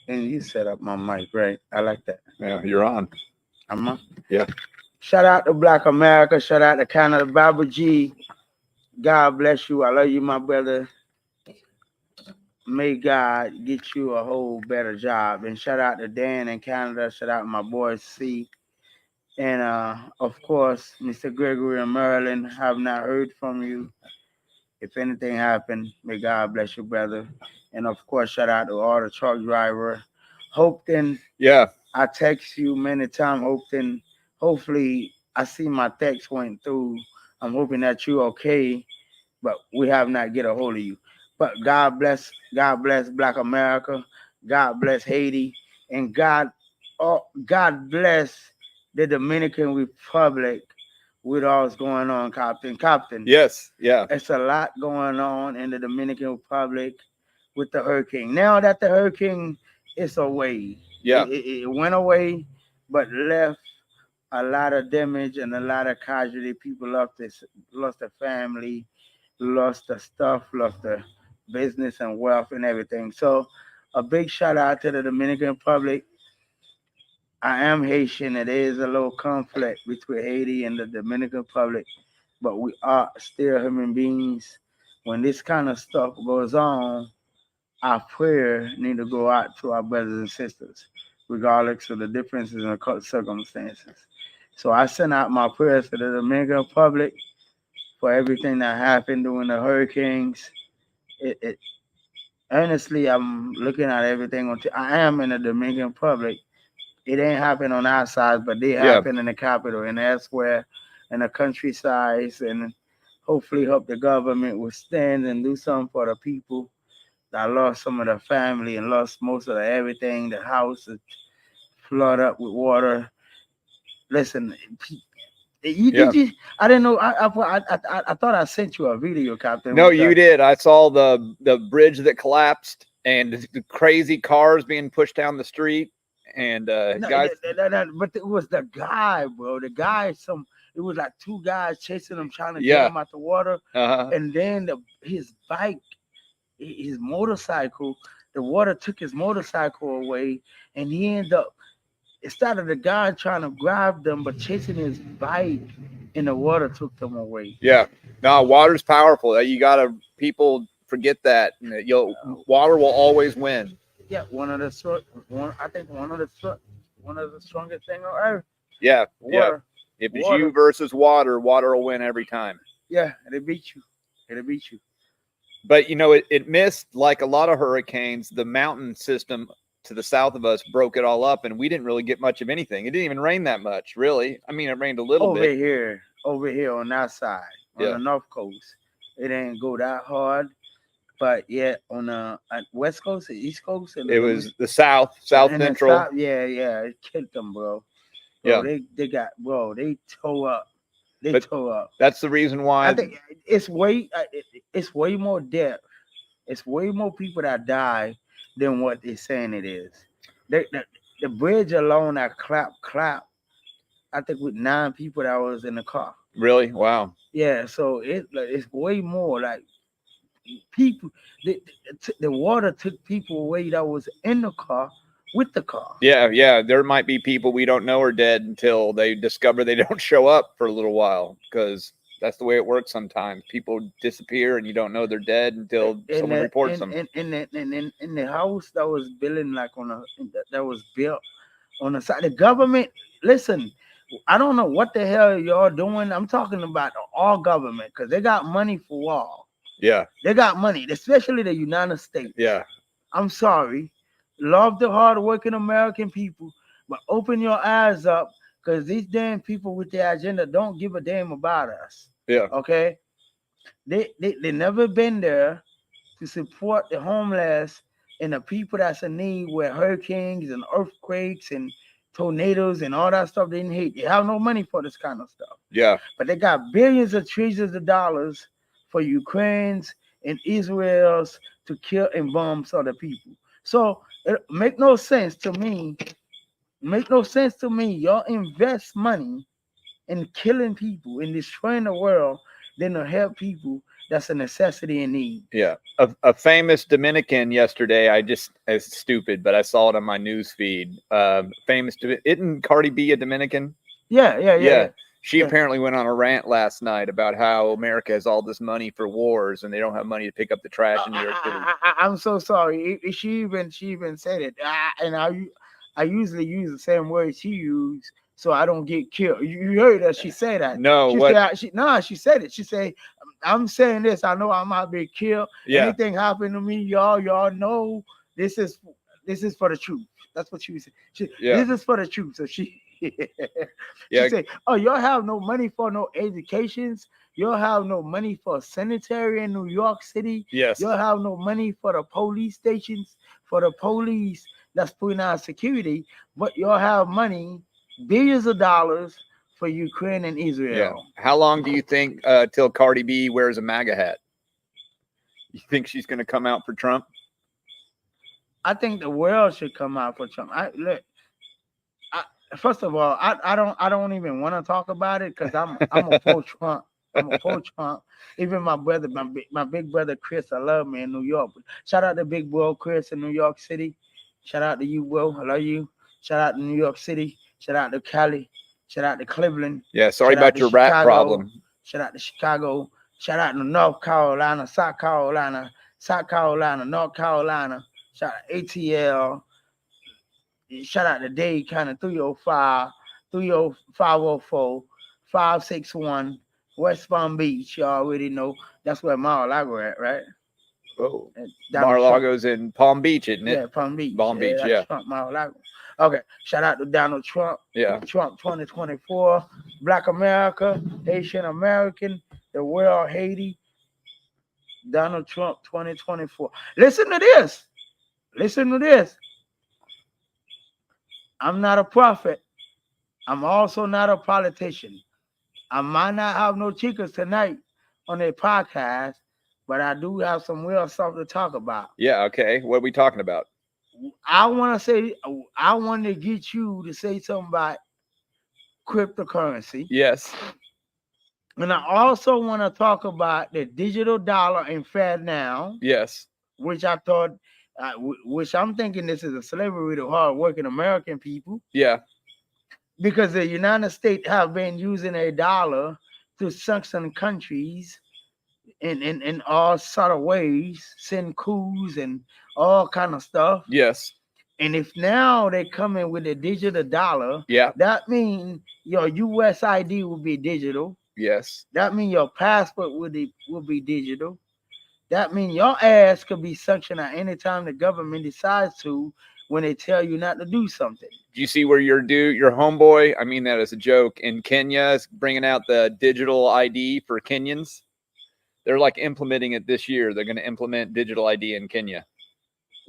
And you set up my mic, right? I like that. Yeah, you're on. I'm on. Yeah. Shout out to Black America. Shout out to Canada. Baba G. God bless you. I love you, my brother. May God get you a whole better job. And shout out to Dan in Canada. Shout out to my boy C. And of course, Mr. Gregory in Maryland. Have not heard from you. If anything happened, may God bless you, brother. And of course, shout out to all the truck driver. Hoping Yeah. I text you many times. Hopefully I see my text went through. I'm hoping that you okay, but we have not get a hold of you. But God bless Black America. God bless Haiti, and God bless the Dominican Republic with all's going on, Captain. Captain, Yes. Yeah. it's a lot going on in the Dominican Republic with the hurricane. Now that the hurricane is away, Yeah. it went away, but left a lot of damage and a lot of casualty. People lost their family, lost the stuff, lost the business and wealth and everything. So a big shout out to the Dominican Republic. I am Haitian. It is a little conflict between Haiti and the Dominican Republic, but we are still human beings. When this kind of stuff goes on, our prayer need to go out to our brothers and sisters, regardless of the differences in the circumstances. So I send out my prayers to the Dominican Republic for everything that happened during the hurricanes. It honestly, I'm looking at everything I am in the Dominican Republic. It ain't happen on our side, but they Yeah. happen in the capital and elsewhere in the countryside, and hopefully help the government will stand and do something for the people that lost some of their family and lost most of the everything. The house is flooded up with water. Listen, you Yeah. did you? I didn't know. I thought I sent you a video, Captain. No, With you the, did. I saw the bridge that collapsed and the crazy cars being pushed down the street. And no, guys, but it was the guy, bro. The guy, it was like two guys chasing him, trying to get yeah. him out the water, Uh-huh. and then his bike, his motorcycle, the water took his motorcycle away, and he ended up. It started the guy trying to grab them, but chasing his bike, and the water took them away. Yeah. No, water's powerful. You gotta people forget that. Water will always win. Yeah, I think one of the strongest thing on earth. Yeah. Yeah. Water. If it's Water. you versus water, water will win every time. Yeah, it'll beat you. It'll beat you. But it missed, like a lot of hurricanes, the mountain system to the south of us broke it all up, and we didn't really get much of anything. It didn't even rain that much, really. I mean, it rained a little over bit. over here on that side, on the north coast, it ain't go that hard. But yeah, on the west coast, the east coast, and It was the south and central. yeah, it killed them, bro. Yeah. They got, bro. They tore up. Tore up. That's the reason why. I think it's way more death. It's way more people that die than what they're saying it is. The bridge alone that clap. I think with 9 people that was in the car. Really? Wow. Yeah, so it's way more like people. The water took people away that was in the car with the car. Yeah. There might be people we don't know are dead until they discover they don't show up for a little while, because that's the way it works sometimes. People disappear and you don't know they're dead until someone reports them. In the house that was building that was built on the side, the government. Listen, I don't know what the hell y'all doing. I'm talking about all government, because they got money for all. Yeah. They got money, especially the United States. Yeah. I'm sorry. Love the hardworking American people, but open your eyes up, because these damn people with their agenda don't give a damn about us. Yeah. Okay? They never been there to support the homeless and the people that's in need with hurricanes and earthquakes and tornadoes and all that stuff. They didn't hate. They have no money for this kind of stuff. Yeah. But they got billions of trillions of dollars for Ukraine's and Israel's to kill and bomb other people. So it make no sense to me. Y'all invest money in killing people and destroying the world than to help people that's a necessity and need. Yeah. A famous Dominican yesterday, it's stupid, but I saw it on my news feed. Isn't Cardi B a Dominican? Yeah. She apparently went on a rant last night about how America has all this money for wars and they don't have money to pick up the trash in New York City. I'm so sorry. She even said it, and I usually use the same word she used, so I don't get killed. You heard that she said that? No, she said it. She said, "I'm saying this. I know I might be killed. Yeah. Anything happen to me, y'all know this is for the truth." That's what she said. This is for the truth. So she. She said, "Oh, y'all have no money for no educations. Y'all have no money for sanitary in New York City. Yes. Y'all have no money for the police stations, for the police that's putting out security. But y'all have money, billions of dollars for Ukraine and Israel." Yeah. How long do you think till Cardi B wears a MAGA hat? You think she's going to come out for Trump? I think the world should come out for Trump. First of all, I don't even want to talk about it because I'm a pro Trump. I'm a pro Trump. Even my brother, my big brother Chris, I love me in New York. Shout out to big bro Chris in New York City. Shout out to you, bro. I love you. Shout out to New York City. Shout out to Cali. Shout out to Cleveland. Yeah, sorry about your rap problem. Shout out to Chicago. Shout out to North Carolina, South Carolina, North Carolina. Shout out to ATL. Shout out to Dade County 305, 504, 561, West Palm Beach. You already know that's where Mar-a-Lago at, right? Oh, Mar-a-Lago's in Palm Beach, isn't it? Yeah, Palm Beach. Palm Beach, yeah. Trump, Mar-a-Lago. Okay, shout out to Donald Trump. Yeah. Trump 2024, Black America, Haitian American, the world Haiti. Donald Trump 2024. Listen to this. I'm not a prophet. I'm also not a politician. I might not have no chicas tonight on their podcast, but I do have some real stuff to talk about. Yeah, okay. What are we talking about? I want to get you to say something about cryptocurrency. Yes. And I also want to talk about the digital dollar and Fed now. Yes. Which I thought, which I'm thinking this is a slavery to hardworking American people. Yeah. Because the United States have been using a dollar to sanction countries in all sort of ways, send coups and all kind of stuff. Yes. And if now they come in with a digital dollar, yeah, that means your US ID will be digital. Yes. That means your passport will be digital. That means your ass could be sanctioned at any time the government decides to when they tell you not to do something. Do you see where your homeboy, I mean that as a joke, in Kenya is bringing out the digital ID for Kenyans? They're like implementing it this year. They're going to implement digital ID in Kenya.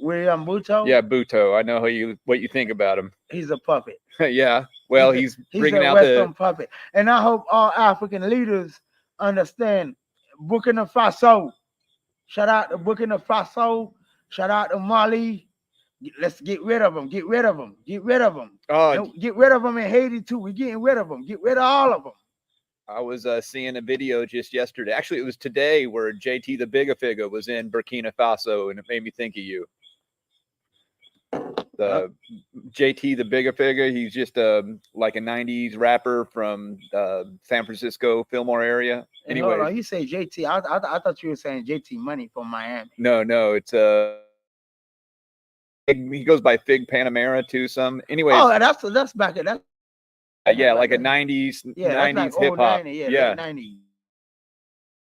William Buto? Yeah, Buto. I know what you think about him. He's a puppet. Yeah. Well, he's bringing out Western puppet. And I hope all African leaders understand Burkina Faso. Shout out to Burkina Faso. Shout out to Mali. Let's get rid of them. Get rid of them. Get rid of them. Get rid of them in Haiti too. We're getting rid of them. Get rid of all of them. I was seeing a video just yesterday. Actually, it was today where JT the Bigafiga was in Burkina Faso, and it made me think of you. The JT the Bigafiga, he's just like a 90s rapper from San Francisco, Fillmore area. Anyway, hold on, you say JT. I thought you were saying JT Money from Miami. No, it's he goes by Fig Panamera too. Anyway. Oh, that's back at that. Yeah, like a 90s like hip hop. 90, yeah. 90s.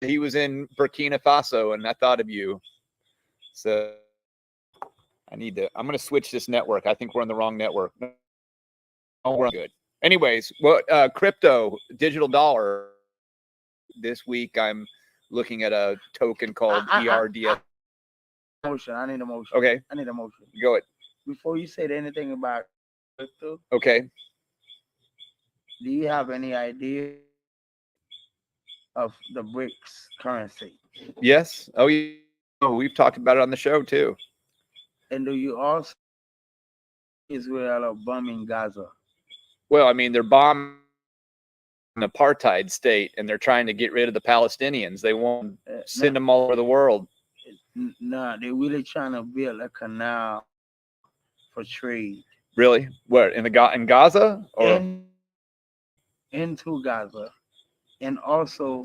He was in Burkina Faso, and I thought of you. So I'm going to switch this network. I think we're on the wrong network. Oh, we're good. Anyways, crypto, digital dollar. This week, I'm looking at a token called ERDS. I need a motion. Okay. I need a motion. Go ahead. Before you say anything about crypto. Okay. Do you have any idea of the BRICS currency? Yes. Oh, we've talked about it on the show too. And do you also Israel are bombing Gaza? Well, I mean, they're bombing an apartheid state, and they're trying to get rid of the Palestinians. They want to send them all over the world. No, they're really trying to build a canal for trade. Really? Where in Gaza or Into Gaza, and also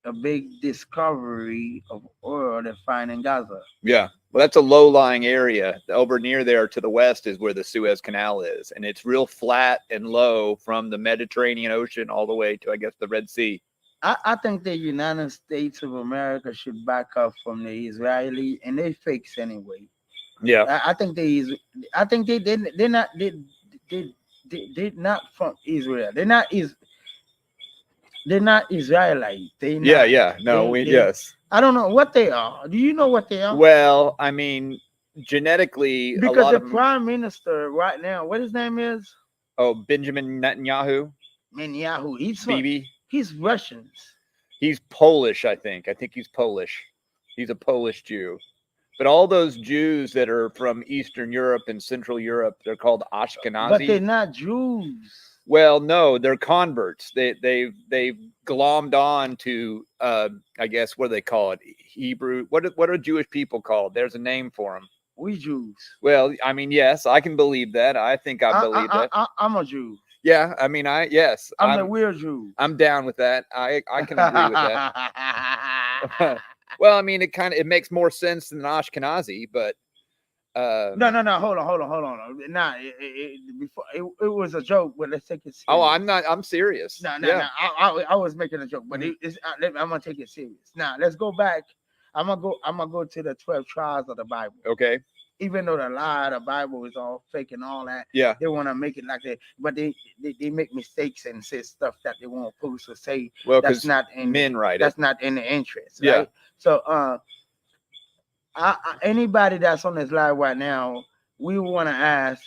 a big discovery of oil they find in Gaza. Yeah. Well, that's a low-lying area. Over near there to the west is where the Suez Canal is, and it's real flat and low from the Mediterranean Ocean all the way to, I guess, the Red Sea. I think the United States of America should back up from the Israeli, and they fakes anyway. Yeah. I think they're not from Israel. They're not Israelite. Yes. I don't know what they are. Do you know what they are? Well, I mean, genetically, because a lot the of them, prime minister right now, what his name is? Benjamin Netanyahu. Netanyahu. He's Russians. He's Polish, I think. I think he's Polish. He's a Polish Jew. But all those Jews that are from Eastern Europe and Central Europe, they're called Ashkenazi. But they're not Jews. Well, no, they're converts. They've glommed on to I guess what do they call it? Hebrew. What are Jewish people called? There's a name for them. We Jews. Well, I mean, yes, I can believe that. I think I believe that. I'm a Jew. Yeah, I mean, I'm a weird Jew. I'm down with that. I can agree with that. Well, I mean, it makes more sense than Ashkenazi, but no, hold on. Nah, it was a joke, but let's take it serious. Oh, I'm serious. No. I was making a joke, but I'm gonna take it serious. Now let's go back. I'm gonna go to the 12 tribes of the Bible. Okay. Even though the lie of the Bible is all fake and all that, yeah, they want to make it like that, but they make mistakes and say stuff that they won't supposed to say. Well, that's not in men write that's it. not in the interest. Yeah. Right? So anybody that's on this live right now, we want to ask,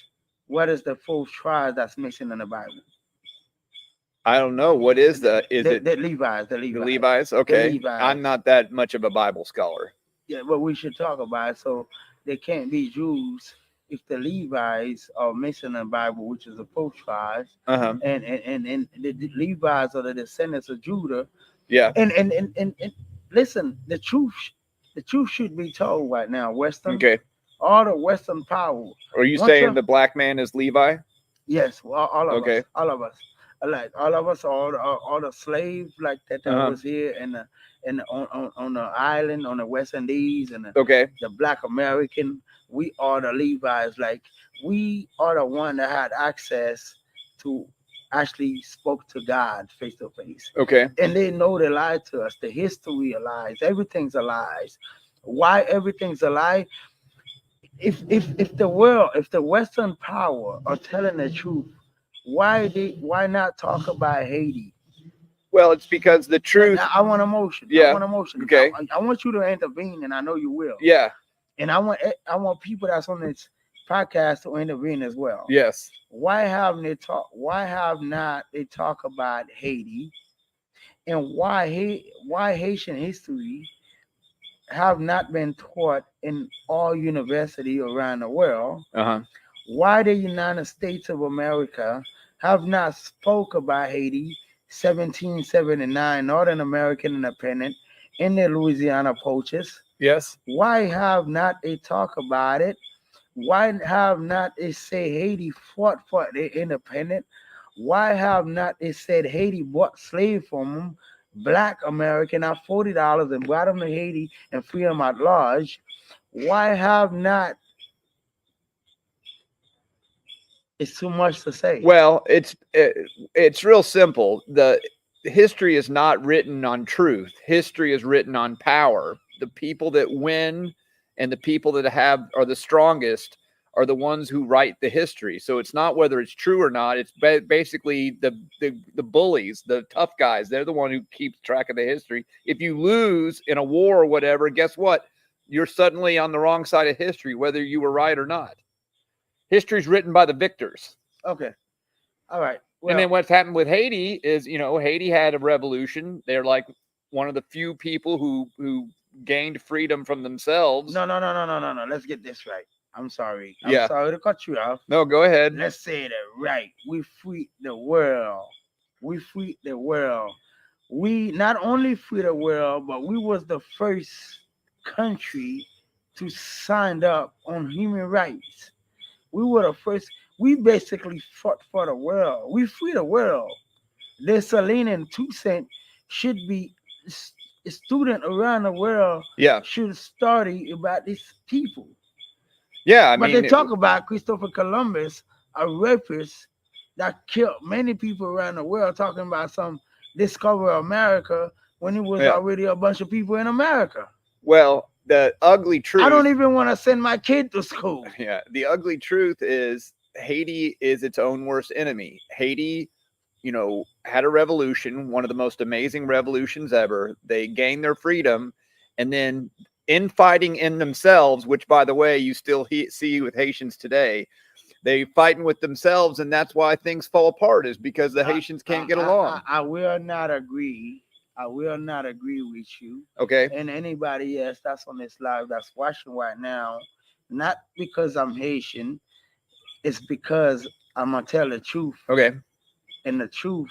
what is the fourth tribe that's missing in the Bible? I don't know. What is the Levites? The Levites. Okay. The Levites. I'm not that much of a Bible scholar. Yeah, but we should talk about it. So they can't be Jews if the Levites are missing in the Bible, which is the fourth tribe. Uh-huh. And the Levites are the descendants of Judah. Yeah. And listen, the truth should be told right now. Western. Okay. All the Western power. Are you saying the black man is Levi? Yes. Well, all of us. All of us. Like all of us, all the slaves like that was here on the island, on the West Indies, and the Black American. We are the Levites. Like we are the one that had access to actually spoke to God face to face. Okay. And they know they lied to us. The history of lies. Everything's a lie. Why everything's a lie? If the Western power are telling the truth, why not talk about Haiti? Well, it's because the truth. I want emotion. Yeah. I want emotion. Okay. I want you to intervene, and I know you will. Yeah. And I want people that's on this podcast to intervene as well. Yes. Why have not they talk about Haiti, and why Haitian history have not been taught in all universities around the world? Uh-huh. Why the United States of America have not spoke about Haiti, 1779, Northern American independence, in the Louisiana Purchase? Yes. Why have not they talk about it? Why have not they say Haiti fought for their independence? Why have not they said Haiti bought slaves from them, Black American, at $40 and brought them to Haiti and free them at large? Why have not? It's too much to say. Well, it's real simple. The history is not written on truth. History is written on power. The people that win and the people that are the strongest are the ones who write the history. So it's not whether it's true or not. It's basically the bullies, the tough guys. They're the one who keeps track of the history. If you lose in a war or whatever, guess what? You're suddenly on the wrong side of history, whether you were right or not. History is written by the victors. Okay. All right. Well, and then what's happened with Haiti is, Haiti had a revolution. They're like one of the few people who gained freedom from themselves. No. Let's get this right. I'm sorry. I'm sorry to cut you off. No, go ahead. Let's say that right. We freed the world. We freed the world. We not only freed the world, but we was the first country to sign up on human rights. We were the first. We basically fought for the world. We freed the world. The Celine and Toussaint should be a student around the world Yeah. should study about these people. Yeah. I But mean, they talk about Christopher Columbus, a rapist that killed many people around the world, talking about some discover America when it was yeah. already a bunch of people in America. Well, the ugly truth. I don't even want to send my kid to school. Yeah. The ugly truth is Haiti is its own worst enemy. Haiti, had a revolution, one of the most amazing revolutions ever. They gained their freedom, and then infighting in themselves, which, by the way, you still see with Haitians today, they fighting with themselves, and that's why things fall apart, is because the Haitians can't get along. I will not agree. I will not agree with you. Okay. And anybody else that's on this live that's watching right now, not because I'm Haitian, it's because I'm gonna tell the truth. Okay. And the truth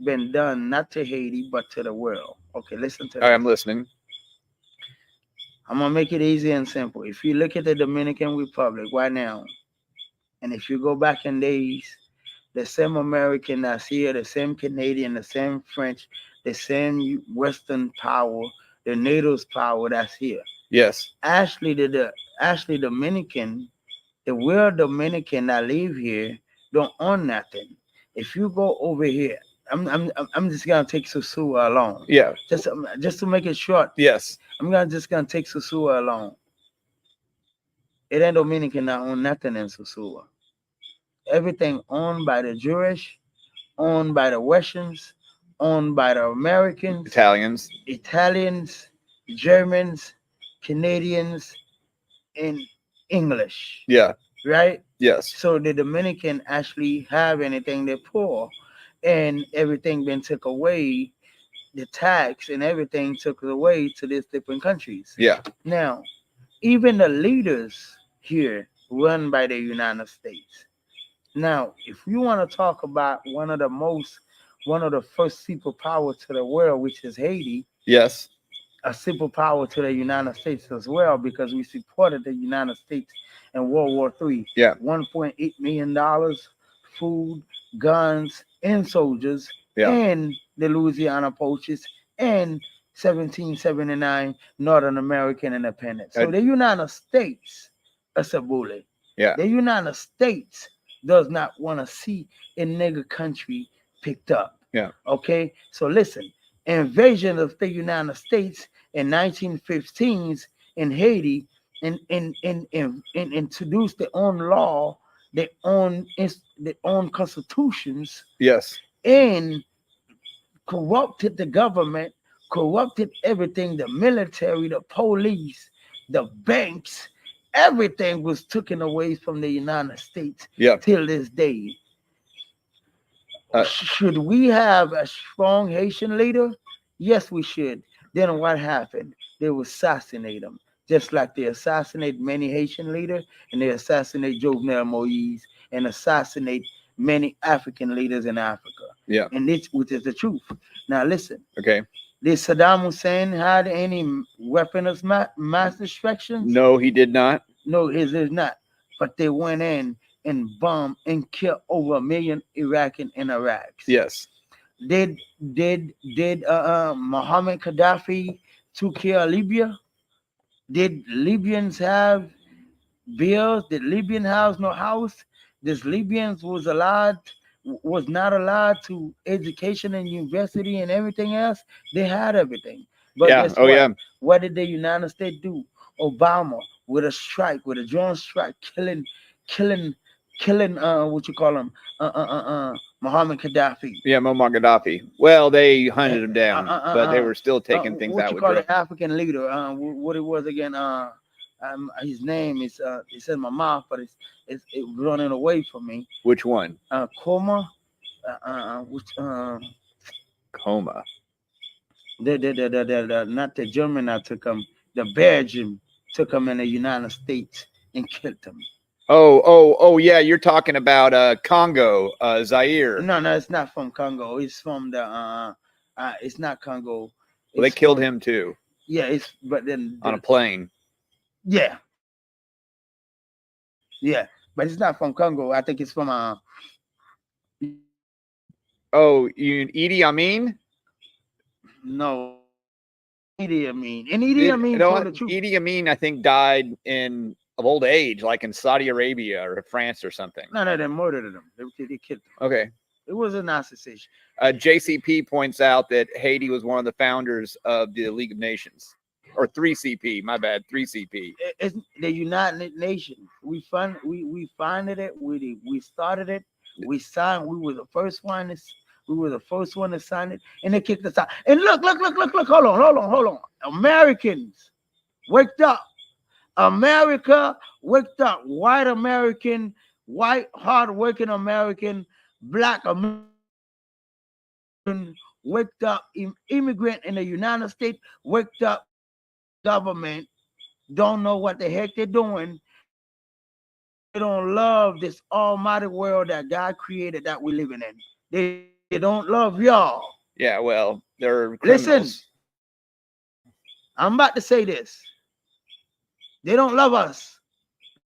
been done not to Haiti but to the world. Okay, listen to All right, this. I'm listening. I'm gonna make it easy and simple. If you look at the Dominican Republic right now, and if you go back in days, the same American that's here, the same Canadian, the same French, the same Western power, the NATO's power that's here. Yes. Actually, actually Dominican, the real Dominican that live here don't own nothing. If you go over here, I'm just gonna take Susua alone. Yeah. Just to make it short. Yes. I'm just gonna take Susua alone. It ain't Dominican that own nothing in Susua. Everything owned by the Jewish, owned by the Russians, owned by the Americans, Italians, Germans, Canadians, and English. Yeah. Right? Yes. So the Dominican actually have anything they pour, and everything been took away, the tax and everything took away to these different countries. Yeah. Now, even the leaders here run by the United States. Now, if you want to talk about one of the first superpower to the world, which is Haiti. Yes. A superpower to the United States as well, because we supported the United States in World War III. Yeah. $1.8 million, food, guns, and soldiers, yeah. and the Louisiana Purchase, and 1779 Northern American independence. So the United States is a bully. Yeah. The United States does not want to see a nigger country picked up. Yeah. Okay. So listen, invasion of the United States in 1915s in Haiti and introduced their own law, their own constitutions. Yes. And corrupted the government, corrupted everything, the military, the police, the banks, everything was taken away from the United States till this day. Should we have a strong Haitian leader? Yes, we should. Then what happened? They would assassinate him, just like they assassinate many Haitian leaders, and they assassinate Jovenel Moïse, and assassinate many African leaders in Africa. Yeah. And this, which is the truth. Now listen. Okay. Did Saddam Hussein had any weapon of mass destruction? No, he did not. No, he did not. But they went in and bombed and killed over 1 million Iraqi in Iraq. Yes. Did Muhammad Gaddafi took care of Libya? Did Libyans have bills? Did Libyan have no house? This Libyans was not allowed to education and university and everything else. They had everything. But guess what? What did the United States do? Obama with a strike, with a drone strike, killing what you call him, Muhammad Gaddafi. Yeah, Muammar Gaddafi. Well, they hunted him down, but they were still taking things out. What you call an African leader? What it was again? His name is it's in my mouth, but it's running away from me. Which one? Coma. Coma. Not the German that took him. The Belgian took him in the United States and killed him. Oh, yeah. You're talking about Congo, Zaire. No, no, it's not from Congo. It's from the it's not Congo. Well, they It's killed from, him too yeah, it's but then on a plane. yeah, yeah, but it's not from Congo. I think it's from Oh, you Idi Amin? no, Idi Amin. And Idi Amin No, told the truth. Idi Amin, I think, died of old age, like in Saudi Arabia or France or something. No, no, they murdered him. They killed him. Okay. It was a assassination. JCP points out that Haiti was one of the founders of the League of Nations, or 3CP. My bad, 3CP. It's the United Nations. We funded it. We started it. We signed. We were the first one. We were the first one to sign it, and they kicked us out. And look. Hold on. Americans, waked up. America, waked up. White American, white hard-working American, black American, waked up. Immigrant in the United States, waked up. Government don't know what the heck they're doing. They don't love this almighty world that God created that we're living in. They don't love y'all. Yeah, well, they're criminals. Listen, I'm about to say this. They don't love us.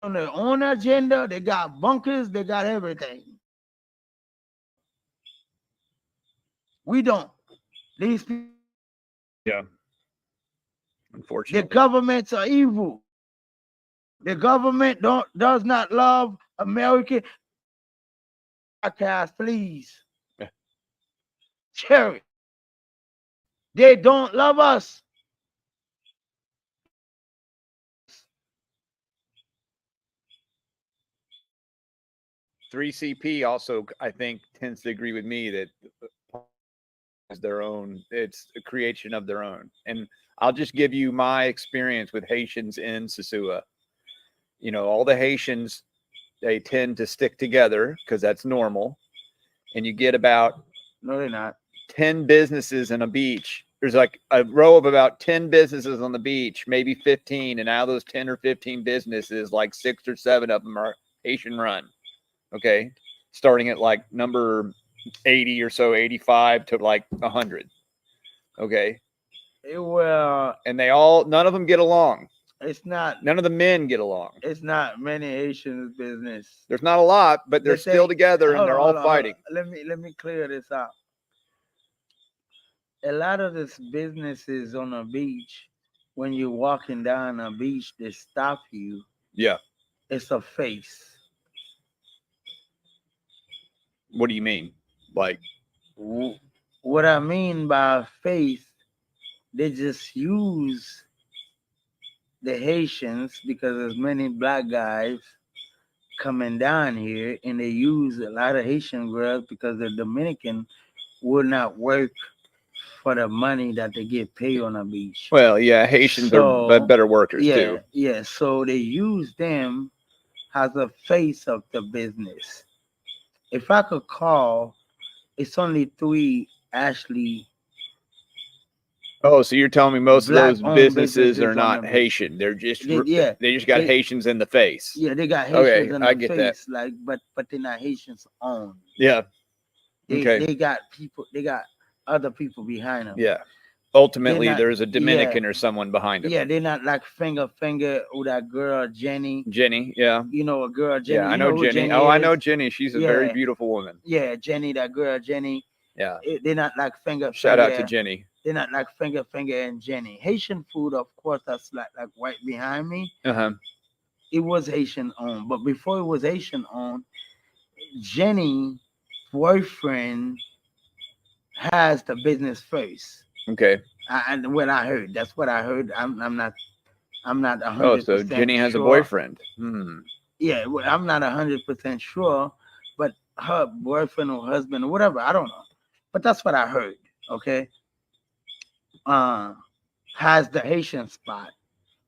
On their own agenda, they got bunkers, they got everything. We don't. These people. Yeah. Unfortunately. The governments are evil. The government does not love American. Podcast, please. Yeah. Share it. They don't love us. 3CP also, I think, tends to agree with me that is their own. It's a creation of their own. And I'll just give you my experience with Haitians in Sosua. You know, all the Haitians, they tend to stick together because that's normal. And you get about no, they're not 10 businesses in a beach. There's like a row of about 10 businesses on the beach, maybe 15. And out of those 10 or 15 businesses, like 6 or 7 of them are Haitian run. Okay. Starting at like number 80 or so, 85 to like 100. Okay. Well, and they all, none of them get along. It's not. None of the men get along. It's not many Haitians business. There's not a lot, but they're still together and they're all fighting. Let me clear this out. A lot of this businesses on the beach, when you're walking down a beach, they stop you. Yeah. It's a face. What do you mean? Like, what I mean by face, they just use the Haitians because there's many black guys coming down here, and they use a lot of Haitian girls because the Dominican will not work for the money that they get paid on the beach. Well, yeah, Haitians are better workers too. Yeah, so they use them as a face of the business. If I could call, it's only 3 Ashley. Oh, so you're telling me most of those businesses are not Haitian? They're just they just got Haitians in the face. Yeah, they got Haitians in the face. That. Like, but they're not Haitians owned. Yeah. They got people. They got other people behind them. Yeah. Ultimately, there's a Dominican or someone behind them. Yeah, they're not like finger with that girl Jenny. Jenny, yeah. You know a girl Jenny. Yeah, I know Jenny. I know Jenny. She's a very beautiful woman. Yeah, Jenny, that girl Jenny. Yeah. They're not like finger. Shout out to Jenny. They're not like finger and Jenny. Haitian food, of course, that's like right behind me. It was Haitian owned, but before it was Haitian owned, Jenny boyfriend has the business first. Okay. And what I heard, that's what I heard. I'm not 100%. Oh, so Jenny has a boyfriend. Yeah, well, I'm not 100% sure, but her boyfriend or husband or whatever, I don't know. But that's what I heard. Okay. Has the Haitian spot,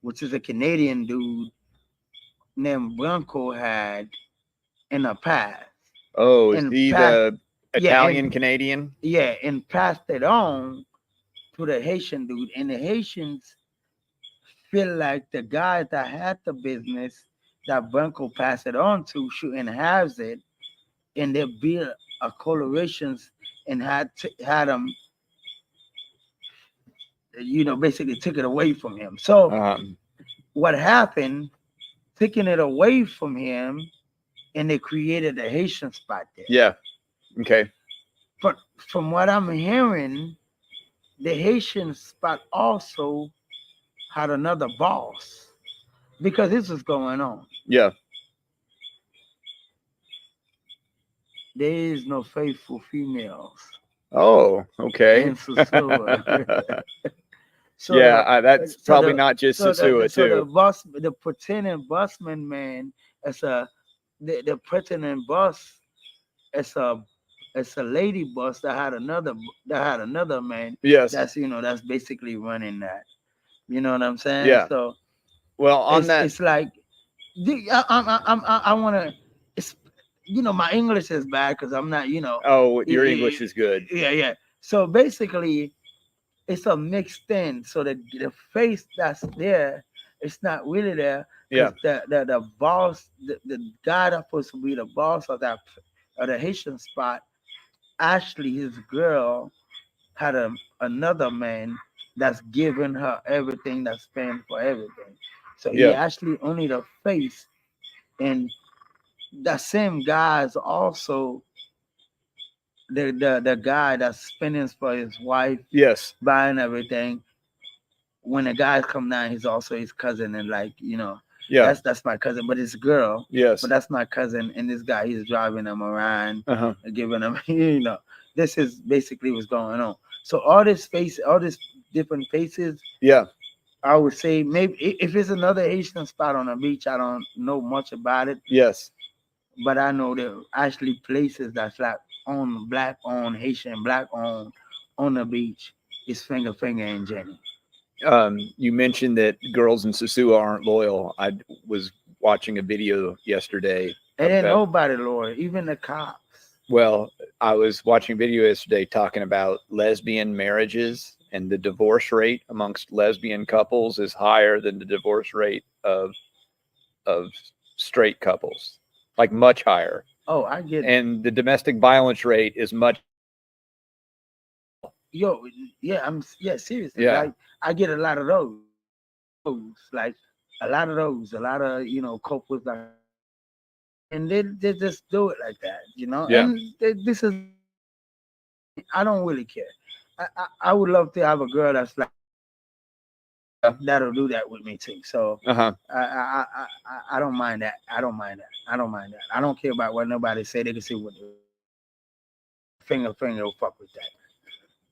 which is a Canadian dude named Blanco had in the past. Oh, is he the Italian Canadian? Yeah, and passed it on to the Haitian dude. And the Haitians feel like the guys that had the business that Branco passed it on to, shouldn't have it, and they built a colorations and had them, basically took it away from him. So what happened, taking it away from him, and they created a Haitian spot there. Yeah. Okay. But from what I'm hearing, the Haitian spot also had another boss, because this was going on. Yeah. There is no faithful females Oh, okay. in Sosua. So yeah, that's probably not just Sosua so too. the pretending busman man, as the pretending bus, as a lady bus that had another man. Yes. That's basically running that. You know what I'm saying? Yeah. So Well, on that, it's like I want to. It's my English is bad because I'm not. oh, your English is good. Yeah. So basically, it's a mixed thing. So the face that's there, it's not really there. Yeah. The boss, the guy that's supposed to be the boss of the Haitian spot, actually his girl had another man that's giving her everything, that's paying for everything. So he actually only the face, and that same guy is also the guy that's spending for his wife, Yes. buying everything. When the guys come down, he's also his cousin, and Yeah. that's my cousin, but it's girl. Yes. But that's my cousin, and this guy, he's driving them around, giving them, this is basically what's going on. So all these different faces. Yeah. I would say maybe if it's another Haitian spot on the beach, I don't know much about it. Yes. But I know there are actually places that's like on black on Haitian black on the beach. It's Finger and Jenny. You mentioned that girls in Sosua aren't loyal. I was watching a video yesterday. And then nobody loyal, even the cops. Well, I was watching a video yesterday talking about lesbian marriages, and the divorce rate amongst lesbian couples is higher than the divorce rate of straight couples, like much higher. Oh, I get it. And the domestic violence rate is much. Yo, yeah, seriously. Yeah. Like, I get a lot of those. Like a lot of couples that, and they just do it like that, Yeah. And this is, I don't really care. I would love to have a girl that's like that'll do that with me too. So I don't mind that. I don't mind that. I don't care about what nobody say. They can say what finger will fuck with that.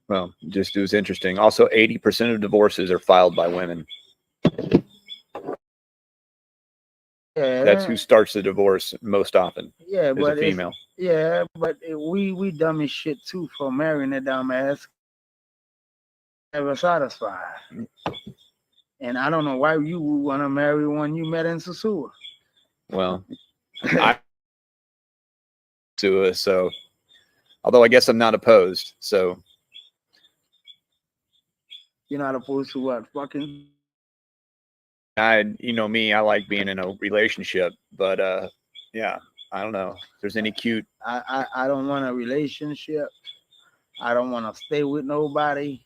Well, just it was interesting. Also, 80% of divorces are filed by women. Yeah, that's who starts the divorce most often. Yeah, but a female. Yeah, but we dumb as shit too for marrying a dumb ass. Never satisfied. And I don't know why you would want to marry one you met in Sosua. Well, so although I guess I'm not opposed. So you're not opposed to what? Fucking. You know me, I like being in a relationship, but yeah, I don't know if there's any cute. I don't want a relationship. I don't want to stay with nobody.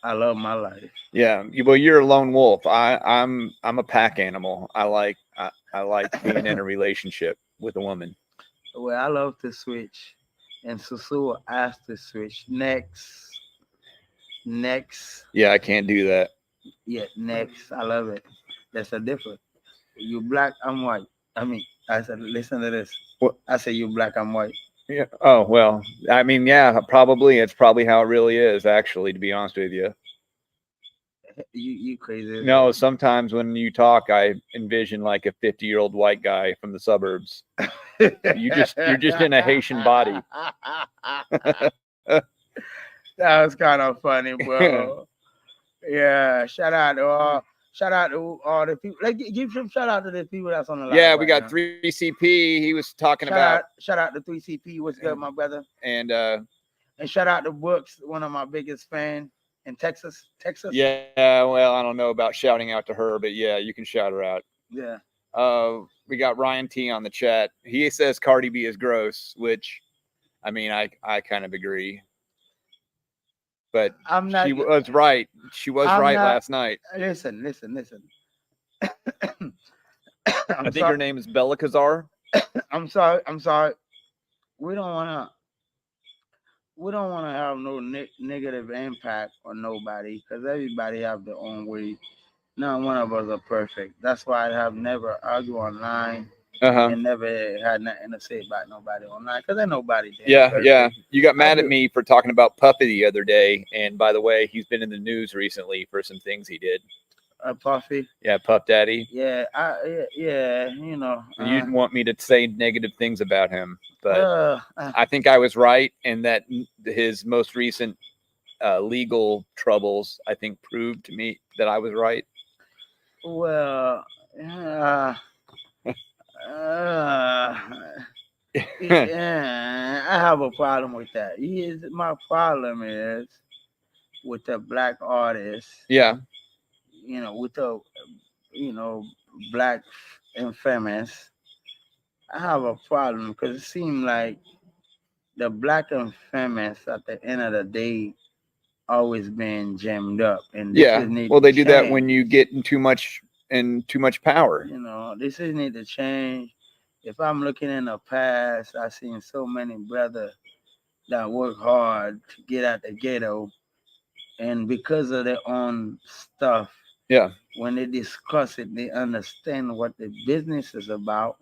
I love my life. Yeah, well, you're a lone wolf. I'm a pack animal. I like being in a relationship with a woman. Well, I love to switch, and Sosua asked to switch. Next. Yeah, I can't do that. Yeah, next. I love it. That's a difference. You black, I'm white. I said, listen to this. What? I said, you black, I'm white. Yeah. Oh, well, I mean, yeah, probably. It's probably how it really is, actually, to be honest with you. You crazy. No, sometimes when you talk, I envision like a 50-year-old white guy from the suburbs. You're just in a Haitian body. That was kind of funny, bro. Yeah, shout out to all the people. Like, give some shout out to the people that's on the line. Yeah, we got 3CP. He was talking about. Shout out to 3CP. What's good, my brother? And shout out to Brooks, one of my biggest fans in Texas. Yeah, well, I don't know about shouting out to her, but yeah, you can shout her out. Yeah. We got Ryan T on the chat. He says Cardi B is gross, which, I mean, I kind of agree. But I'm not. she was right. She was I'm right not. last night. Listen. I I'm think her sorry. name is Bella Kazar. I'm sorry. I'm sorry. We don't wanna. We don't want to have no negative impact on nobody because everybody have their own way. Not one of us are perfect. That's why I have never argued online and never had nothing to say about nobody online because ain't nobody there. Yeah, perfect. yeah. You got mad at me for talking about Puffy the other day, and by the way, he's been in the news recently for some things he did. Puffy. Yeah, Puff Daddy. Yeah, yeah. You know. You didn't want me to say negative things about him, but I I think I was right, and that his most recent legal troubles, I think, proved to me that I was right. Well, yeah, I have a problem with that. My problem is with the black artists. Yeah. With the black and famous. I have a problem because it seems like the black and famous at the end of the day always being jammed up, and this is need well, they to do that when change. you get in too much power. This is need to change. If I'm looking in the past, I've seen so many brothers that work hard to get out the ghetto, and because of their own stuff, Yeah. when they discuss it, they understand what the business is about.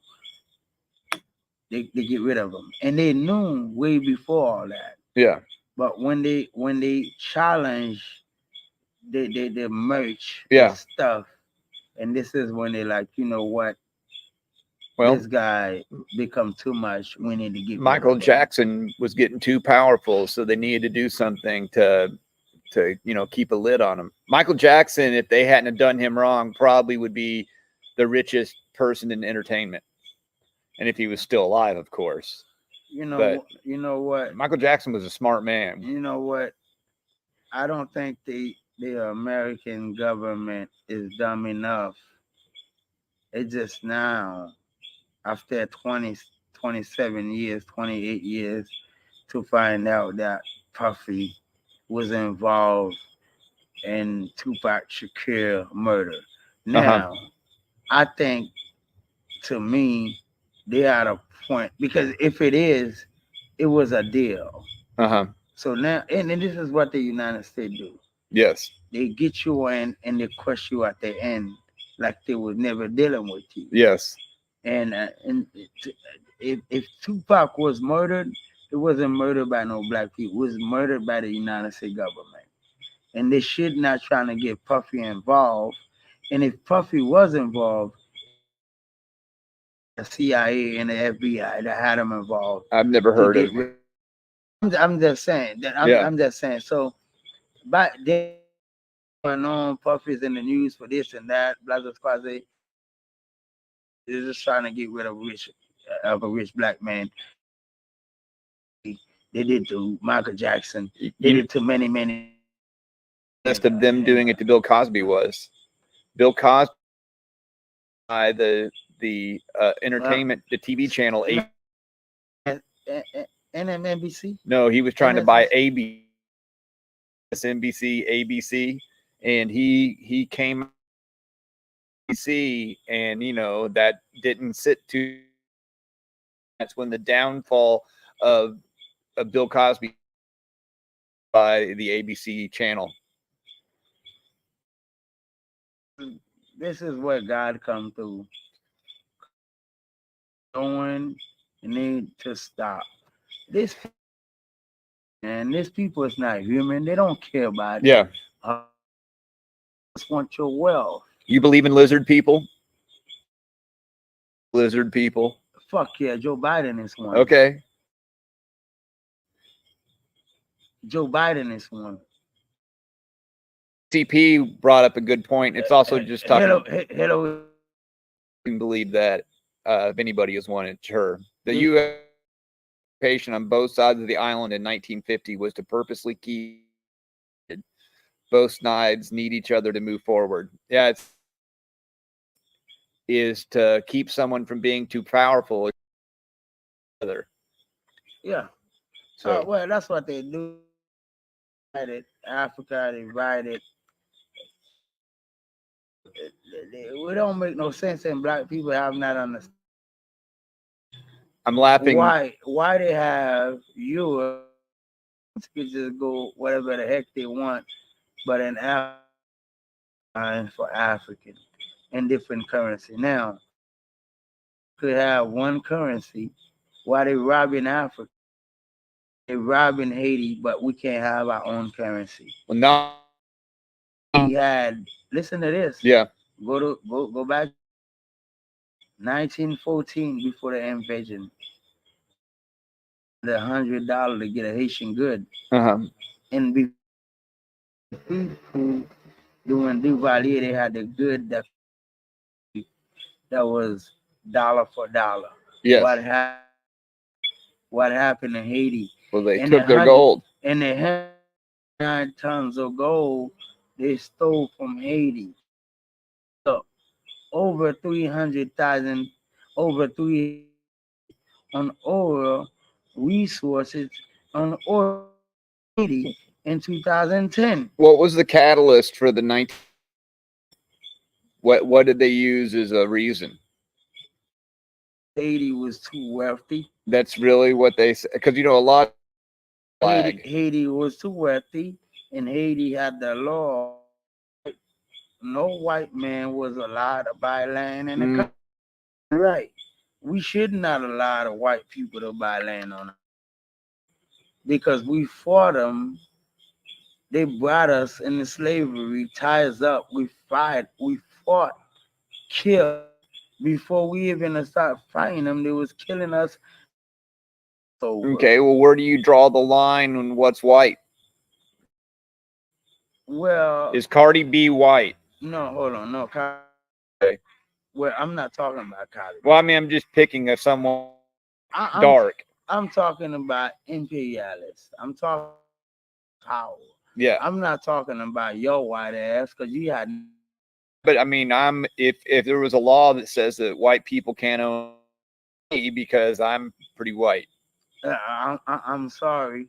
They get rid of them, and they knew way before all that. Yeah. But when they challenge the merch, Yeah. the stuff, and this is when they like, you know what? Well, This guy become too much. We need to get Michael Jackson was getting too powerful, so they needed to do something to keep a lid on him. Michael Jackson, if they hadn't have done him wrong, probably would be the richest person in entertainment, and if he was still alive, of course. You know what? Michael Jackson was a smart man. You know what? I don't think the American government is dumb enough. It's just now, after 20, 27 years, 28 years, to find out that Puffy was involved in Tupac Shakur murder. Now, I think, to me, they are at a point, because if it is, it was a deal. So now, and this is what the United States do. Yes. They get you in and they crush you at the end, like they was never dealing with you. Yes. And if Tupac was murdered, it wasn't murdered by no black people. It was murdered by the United States government. And they should not trying to get Puffy involved. And if Puffy was involved, the CIA and the FBI that had him involved. I've never heard of. I'm just saying that. I'm just saying. So, but then going on, Puffy's in the news for this and that, blah blah blah. They're just trying to get rid of a rich black man. They did to Michael Jackson. They did to many. List of them doing it to Bill Cosby was Bill Cosby by the entertainment, the TV channel. NBC? No, he was trying to buy NBC, ABC, and he came ABC, and that didn't sit too. That's when the downfall of Bill Cosby by the ABC channel. This is where God come through. Going, you need to stop. This people is not human. They don't care about it. Just want your wealth. You believe in lizard people? Lizard people? Fuck yeah, Joe Biden is one. Okay. Joe Biden is one. CP brought up a good point. It's also just talking. Hello. You can believe that if anybody has wanted, sure. The U.S. occupation on both sides of the island in 1950 was to purposely keep both sides need each other to move forward. Yeah, is to keep someone from being too powerful. Yeah. So Well, that's what they do. Divided Africa, divided. We don't make no sense in black people have not understand I'm laughing. why they have Europe could just go whatever the heck they want, but in Africa for African in different currency. Now could have one currency while they robbing Africa, they robbing Haiti, but we can't have our own currency. Well, now We had listen to this. yeah. Go back 1914 before the invasion. The $100 to get a Haitian good. Uh-huh. And before people doing Duvalier, they had the good that was dollar for dollar. Yes. What happened in Haiti? Well, they took their gold. And they had 9 tons of gold they stole from Haiti. So over 300,000, over 3 on oil resources on oil Haiti in 2010. What was the catalyst for the 19? What did they use as a reason? Haiti was too wealthy. That's really what they said. Because a lot. Haiti was too wealthy, and Haiti had the law. No white man was allowed to buy land in the country. Right. We should not allow the white people to buy land on us because we fought them. They brought us into slavery, tie us up. We fought, killed. Before we even started fighting them, they was killing us. Okay, well, where do you draw the line on what's white? Well, is Cardi B white? No, hold on, no. Okay. Well, I'm not talking about Cardi B. Well, I mean, I'm just picking a someone dark. I'm talking about imperialists. I'm talking power. Yeah. I'm not talking about your white ass because you had. But I mean, if there was a law that says that white people can't own me because I'm pretty white. I'm sorry.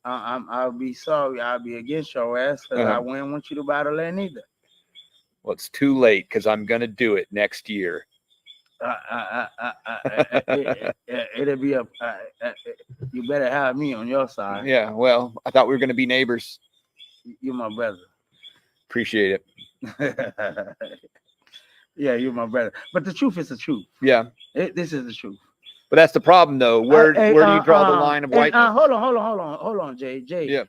I'll be sorry. I'll be against your ass because I wouldn't want you to buy the land either. Well, it's too late because I'm gonna do it next year. It'll be you better have me on your side. Yeah. Well, I thought we were gonna be neighbors. You're my brother. Appreciate it. Yeah, you're my brother. But the truth is the truth. Yeah. This is the truth. But that's the problem, though. Where do you draw the line of whiteness? Hold on, Jay. Yeah.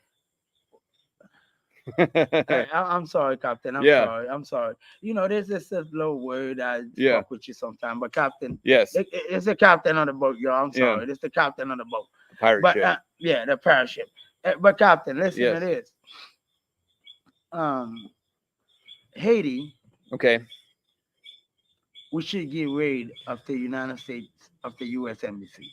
I'm sorry, Captain. I'm sorry. There's this little word I fuck with you sometimes, but Captain. Yes. It's the captain on the boat, y'all. I'm sorry. It's the captain on the boat. Pirate ship. The pirate ship. But Captain, listen to this. Haiti. Okay. We should get rid of the United States, of the U.S. Embassy.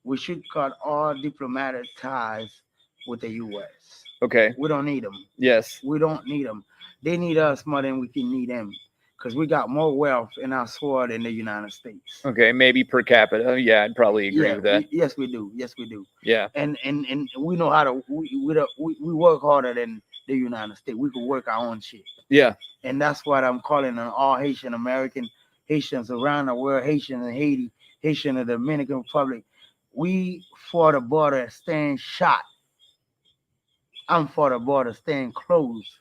We should cut all diplomatic ties with the U.S. Okay. We don't need them. Yes. We don't need them. They need us more than we can need them because we got more wealth in our sword in the United States. Okay, maybe per capita. Yeah, I'd probably agree with that. Yes, we do. Yes, we do. Yeah. And we know how to. We work harder than the United States. We could work our own shit. Yeah. And that's what I'm calling on all Haitian American. Haitians around the world, Haitians in Haiti, Haitian in the Dominican Republic. We for the border staying shot. I'm for the border staying closed.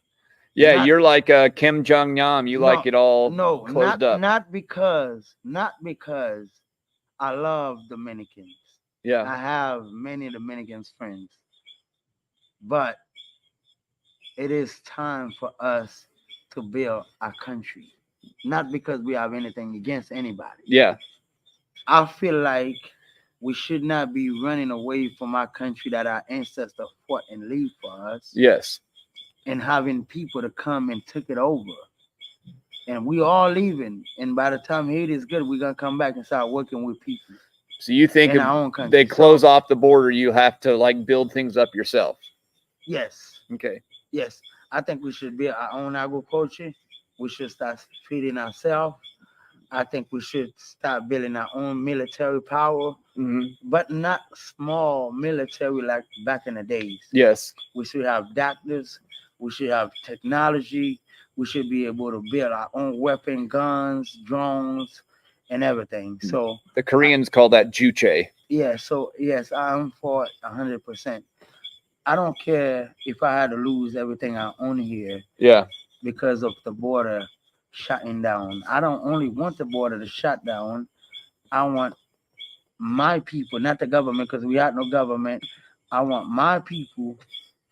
Yeah, you're like Kim Jong-nam. You like it all closed up. Not because I love Dominicans. Yeah. I have many Dominicans friends. But it is time for us to build our country. Not because we have anything against anybody. Yeah. I feel like we should not be running away from our country that our ancestors fought and lived for us. Yes. And having people to come and took it over. And we all leaving. And by the time Haiti is good, we're going to come back and start working with people. So you think if they close off the border, you have to build things up yourself? Yes. Okay. Yes. I think we should build our own agriculture. We should start feeding ourselves. I think we should start building our own military power, but not small military like back in the days. Yes. We should have doctors. We should have technology. We should be able to build our own weapon, guns, drones, and everything. So the Koreans call that juche. Yeah. So yes, I'm for 100%. I don't care if I had to lose everything I own here. Yeah. Because of the border shutting down. I don't only want the border to shut down. I want my people, not the government, because we have no government. I want my people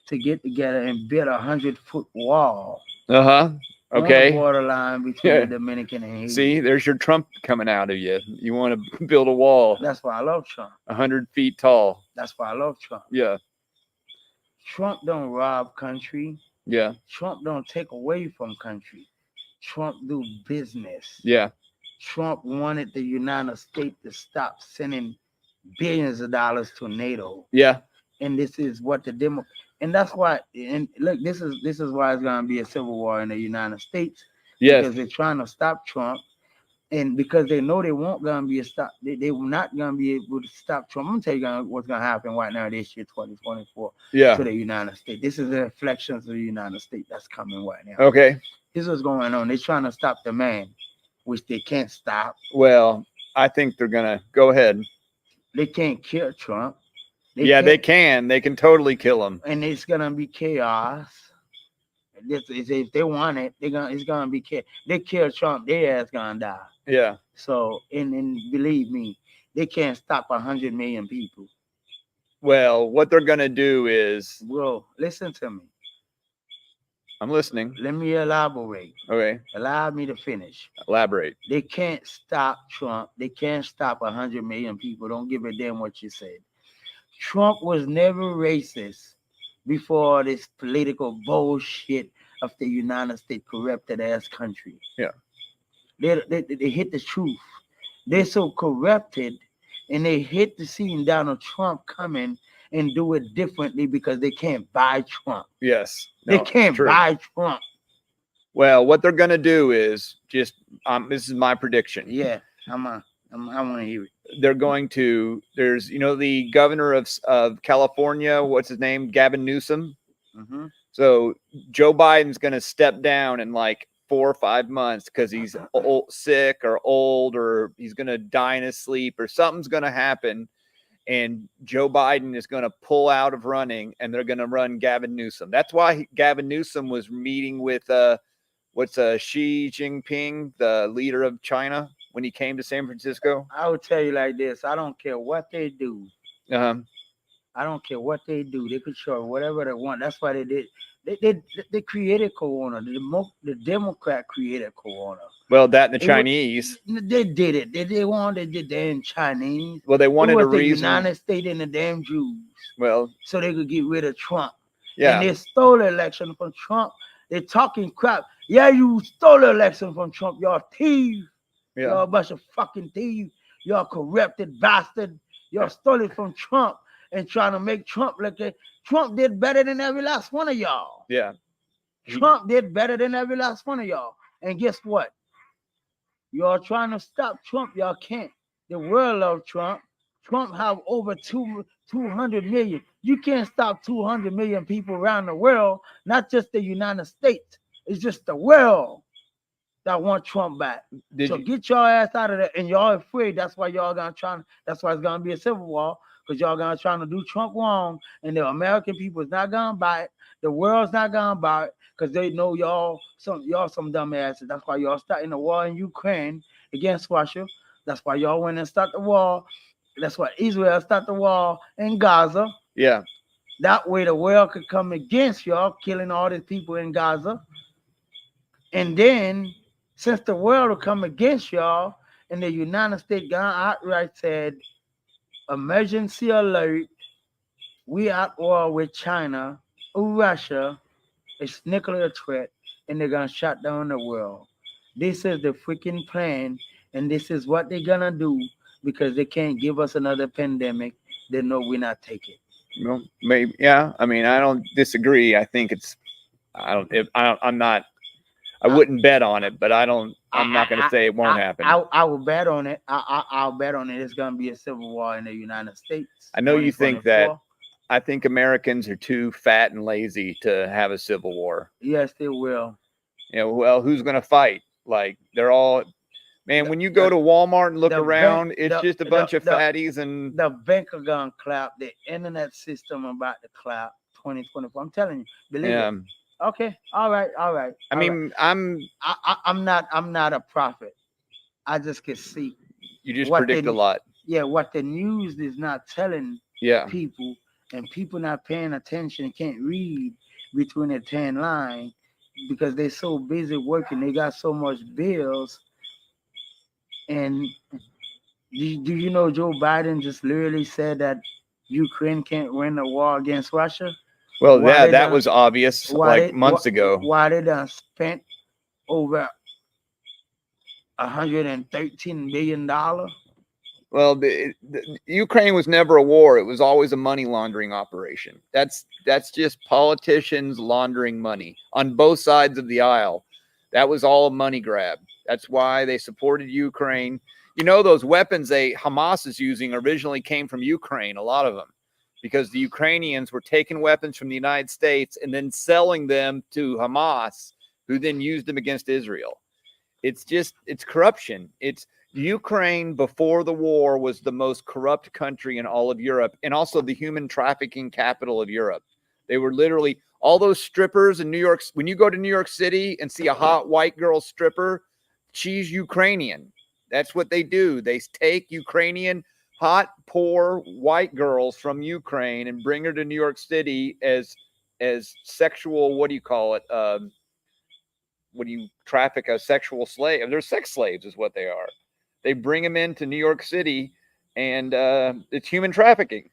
to get together and build 100-foot wall. Okay. On the borderline between the Dominican and Haiti. See, there's your Trump coming out of you. You want to build a wall. That's why I love Trump. 100 feet tall. That's why I love Trump. Yeah. Trump don't rob country. Yeah. Trump don't take away from country. Trump do business. Yeah. Trump wanted the United States to stop sending billions of dollars to NATO. Yeah. And this is what the demo, and that's why. And look, this is why it's gonna be a civil war in the United States. Yes. Because they're trying to stop Trump, and because they know they won't gonna be a stop. They were not gonna be able to stop Trump. I'm gonna tell you what's gonna happen right now this year, 2024. Yeah. To the United States. This is the reflections of the United States that's coming right now. Okay. This is what's going on. They're trying to stop the man, which they can't stop. Well, I think they're gonna go ahead. They can't kill Trump. They can. They can totally kill him. And it's gonna be chaos. If they want it, it's gonna be chaos. They kill Trump, their ass gonna die. Yeah. So and believe me, they can't stop 100 million people. Well, what they're gonna do is, bro, listen to me. I'm listening. Let me elaborate. Okay. Allow me to finish. Elaborate. They can't stop Trump. They can't stop 100 million people. Don't give a damn what you said. Trump was never racist before this political bullshit of the United States corrupted ass country. Yeah. They hit the truth. They're so corrupted, and they hit the scene Donald Trump coming and do it differently because they can't buy Trump. Yes. No, they can't buy Trump. Well, what they're gonna do is just this is my prediction. Yeah, I want to hear it. They're going to, there's, the governor of California, what's his name? Gavin Newsom. Mm-hmm. So Joe Biden's going to step down in like 4 or 5 months because he's sick or old, or he's going to die in his sleep, or something's going to happen. And Joe Biden is going to pull out of running, and they're going to run Gavin Newsom. That's why Gavin Newsom was meeting with, Xi Jinping, the leader of China, when he came to San Francisco. I would tell you like this. I don't care what they do. I don't care what they do. They could show whatever they want. That's why they did. They created Corona. The Democrat created Corona. Well, that and the Chinese. They did it. They did the damn Chinese. Well, they wanted a reason. The United States and the damn Jews. Well, so they could get rid of Trump. Yeah. And they stole the election from Trump. They're talking crap. Yeah, you stole the election from Trump. Y'all thieves. Yeah. Y'all a bunch of fucking thieves. Y'all corrupted bastard. Y'all stole it from Trump and trying to make Trump look at. Trump did better than every last one of y'all. Yeah. Trump did better than every last one of y'all. And guess what? Y'all trying to stop Trump. Y'all can't. The world loves Trump. Trump have over 200 million. You can't stop 200 million people around the world, not just the United States. It's just the world that want Trump back. Get your ass out of there. And y'all afraid. That's why y'all gonna try. That's why it's gonna be a civil war, because y'all gonna trying to do Trump wrong, and the American people is not gonna buy it. The world's not gonna buy it because they know y'all some dumb asses. That's why y'all starting the war in Ukraine against Russia. That's why y'all went and start the war. That's why Israel start the war in Gaza. Yeah. That way the world could come against y'all, killing all these people in Gaza. And then, since the world will come against y'all, and the United States outright said, emergency alert, we at war with China, Russia, it's nuclear threat, and they're going to shut down the world. This is the freaking plan, and this is what they're going to do, because they can't give us another pandemic. They know we're not taking. Well, maybe, yeah. I mean, I don't disagree. I think it's, I'm not I wouldn't bet on it, but I'm not going to say it won't happen. I will bet on it. I'll bet on it. It's going to be a civil war in the United States. I know you think that. I think Americans are too fat and lazy to have a civil war. Yes, they will. You know, well, who's going to fight? Like, they're all, man, when you go to Walmart and look around, it's just a bunch of fatties and. The bank are going to clap. The internet system about to clap 2024. I'm telling you. Believe it. Okay. All right. I mean, I'm not a prophet. I just can see. You just predict a lot. Yeah, what the news is not telling people, and people not paying attention, can't read between the 10 lines because they're so busy working. They got so much bills. And do you know Joe Biden just literally said that Ukraine can't win the war against Russia? Well, that was obvious like months ago. Why they done spent over $113 billion? Well, the Ukraine was never a war. It was always a money laundering operation. That's just politicians laundering money on both sides of the aisle. That was all a money grab. That's why they supported Ukraine. You know, those weapons Hamas is using originally came from Ukraine, a lot of them, because the Ukrainians were taking weapons from the United States and then selling them to Hamas, who then used them against Israel. It's corruption. It's Ukraine before the war was the most corrupt country in all of Europe, and also the human trafficking capital of Europe. They were literally all those strippers in New York. When you go to New York City and see a hot white girl stripper, she's Ukrainian. That's what they do. They take Ukrainian hot, poor white girls from Ukraine and bring her to New York City as sexual, what do you call it? When you traffic a sexual slave, they're sex slaves is what they are. They bring them into New York City, and it's human trafficking.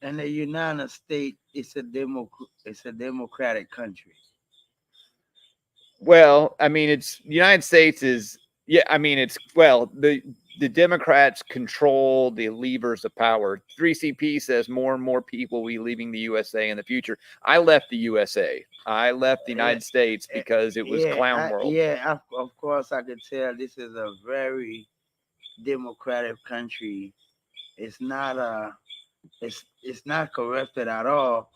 And the United States is a democratic country. Well, I mean, United States is, the Democrats control the levers of power. 3CP says more and more people will be leaving the USA in the future. I left the USA. I left the United States because it was clown world. Of course, I could tell this is a very democratic country. It's not it's not corrupted at all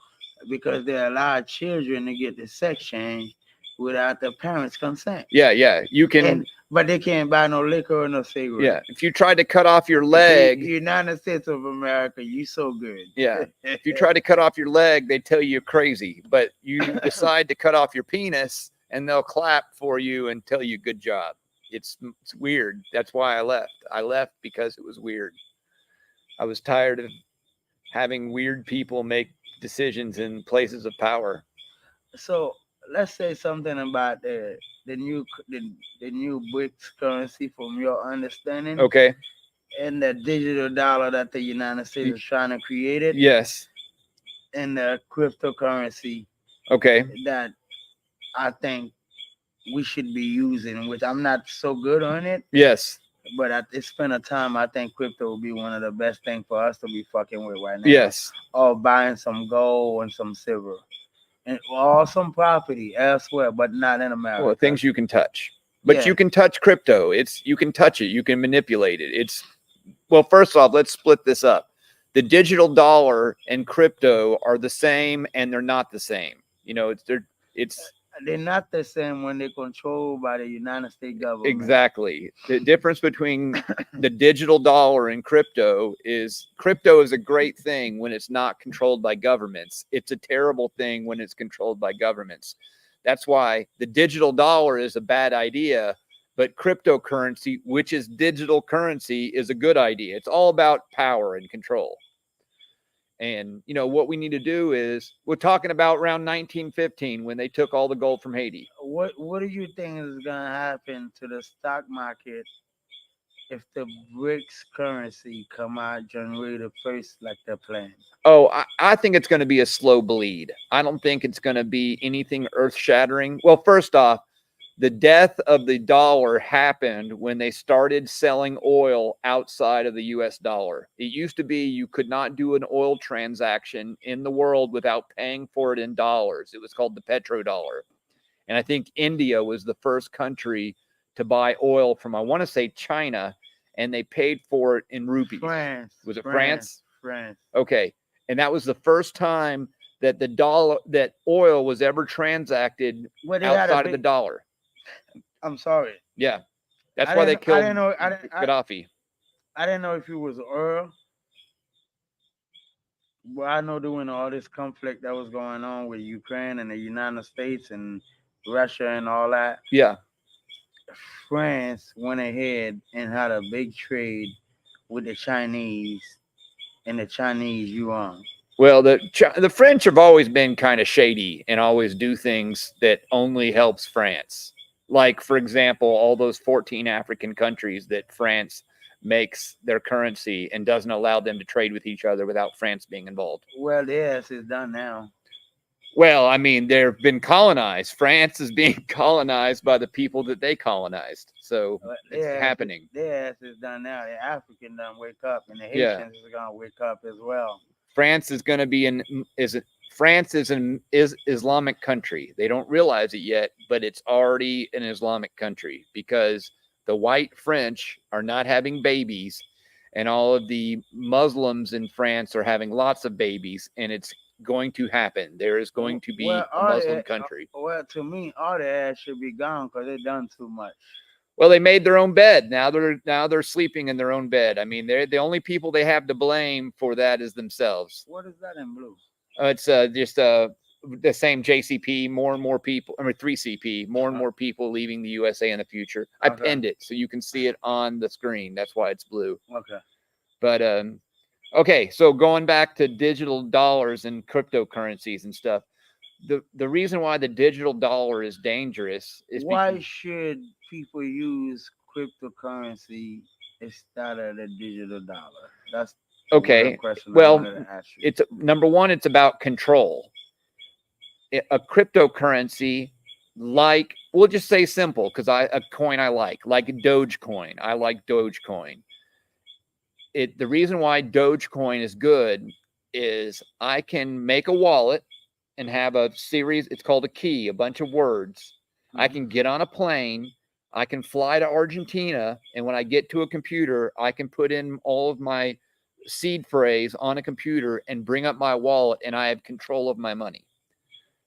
because there are a lot of children to get the sex change without the parents' consent. Yeah, you can. But they can't buy no liquor or no cigarettes. Yeah, if you tried to cut off your leg, United States of America, you so good. Yeah, if you try to cut off your leg, they tell you you're crazy. But you decide to cut off your penis, and they'll clap for you and tell you good job. It's weird. That's why I left. I left because it was weird. I was tired of having weird people make decisions in places of power. So let's say something about the new BRICS currency from your understanding. Okay. And the digital dollar that the United States is trying to create it. Yes. And the cryptocurrency. Okay. That I think we should be using, which I'm not so good on it. Yes. But at this point of time, I think crypto will be one of the best things for us to be fucking with right now. Yes. Or buying some gold and some silver. Or some property elsewhere, but not in America. Well, things you can touch. But you can touch crypto. You can touch it. You can manipulate it. Well, first off, let's split this up. The digital dollar and crypto are the same, and they're not the same. You know, they're not the same when they're controlled by the United States government. Exactly. The difference between the digital dollar and crypto is a great thing when it's not controlled by governments. It's a terrible thing when it's controlled by governments. That's why the digital dollar is a bad idea, but cryptocurrency, which is digital currency, is a good idea. It's all about power and control. And, you know, what we need to do is, we're talking about around 1915 when they took all the gold from Haiti. What do you think is going to happen to the stock market if the BRICS currency come out January the 1st like they're planned? Oh, I think it's going to be a slow bleed. I don't think it's going to be anything earth-shattering. Well, first off, the death of the dollar happened when they started selling oil outside of the US dollar. It used to be you could not do an oil transaction in the world without paying for it in dollars. It was called the petrodollar. And I think India was the first country to buy oil from, I want to say, China, and they paid for it in rupees. France. Was it France? France. Okay. And that was the first time that that oil was ever transacted outside of the dollar. I'm sorry. Yeah. That's why they killed Gaddafi. I didn't know if it was oil. Well, I know during all this conflict that was going on with Ukraine and the United States and Russia and all that. Yeah. France went ahead and had a big trade with the Chinese and the Chinese yuan. Well, the French have always been kind of shady and always do things that only helps France. Like, for example, all those 14 African countries that France makes their currency and doesn't allow them to trade with each other without France being involved. Well, yes, it's done now. Well, I mean, they've been colonized. France is being colonized by the people that they colonized. So it's happening. Yes, it's done now. The African done wake up, and the Haitians are going to wake up as well. France is going to be France is an Islamic country. They don't realize it yet, but it's already an Islamic country because the white French are not having babies, and all of the Muslims in France are having lots of babies, and it's going to happen. There is going to be a Muslim country. Well, to me, all the ass should be gone because they've done too much. Well, they made their own bed. Now they're sleeping in their own bed. I mean, they're the only people they have to blame for that is themselves. What is that in blue? It's just the same JCP. More and more people. I mean, 3CP. More and more people leaving the USA in the future. I pinned it so you can see it on the screen. That's why it's blue. Okay. But okay, so going back to digital dollars and cryptocurrencies and stuff, the reason why the digital dollar is dangerous is why should people use cryptocurrency instead of the digital dollar? That's okay. Well, it's number one, it's about control. A cryptocurrency, like, we'll just say simple, because a coin I like Dogecoin. I like Dogecoin. The reason why Dogecoin is good is I can make a wallet and have a series. It's called a key, a bunch of words. I can get on a plane. I can fly to Argentina. And when I get to a computer, I can put in all of my seed phrase on a computer and bring up my wallet, and I have control of my money.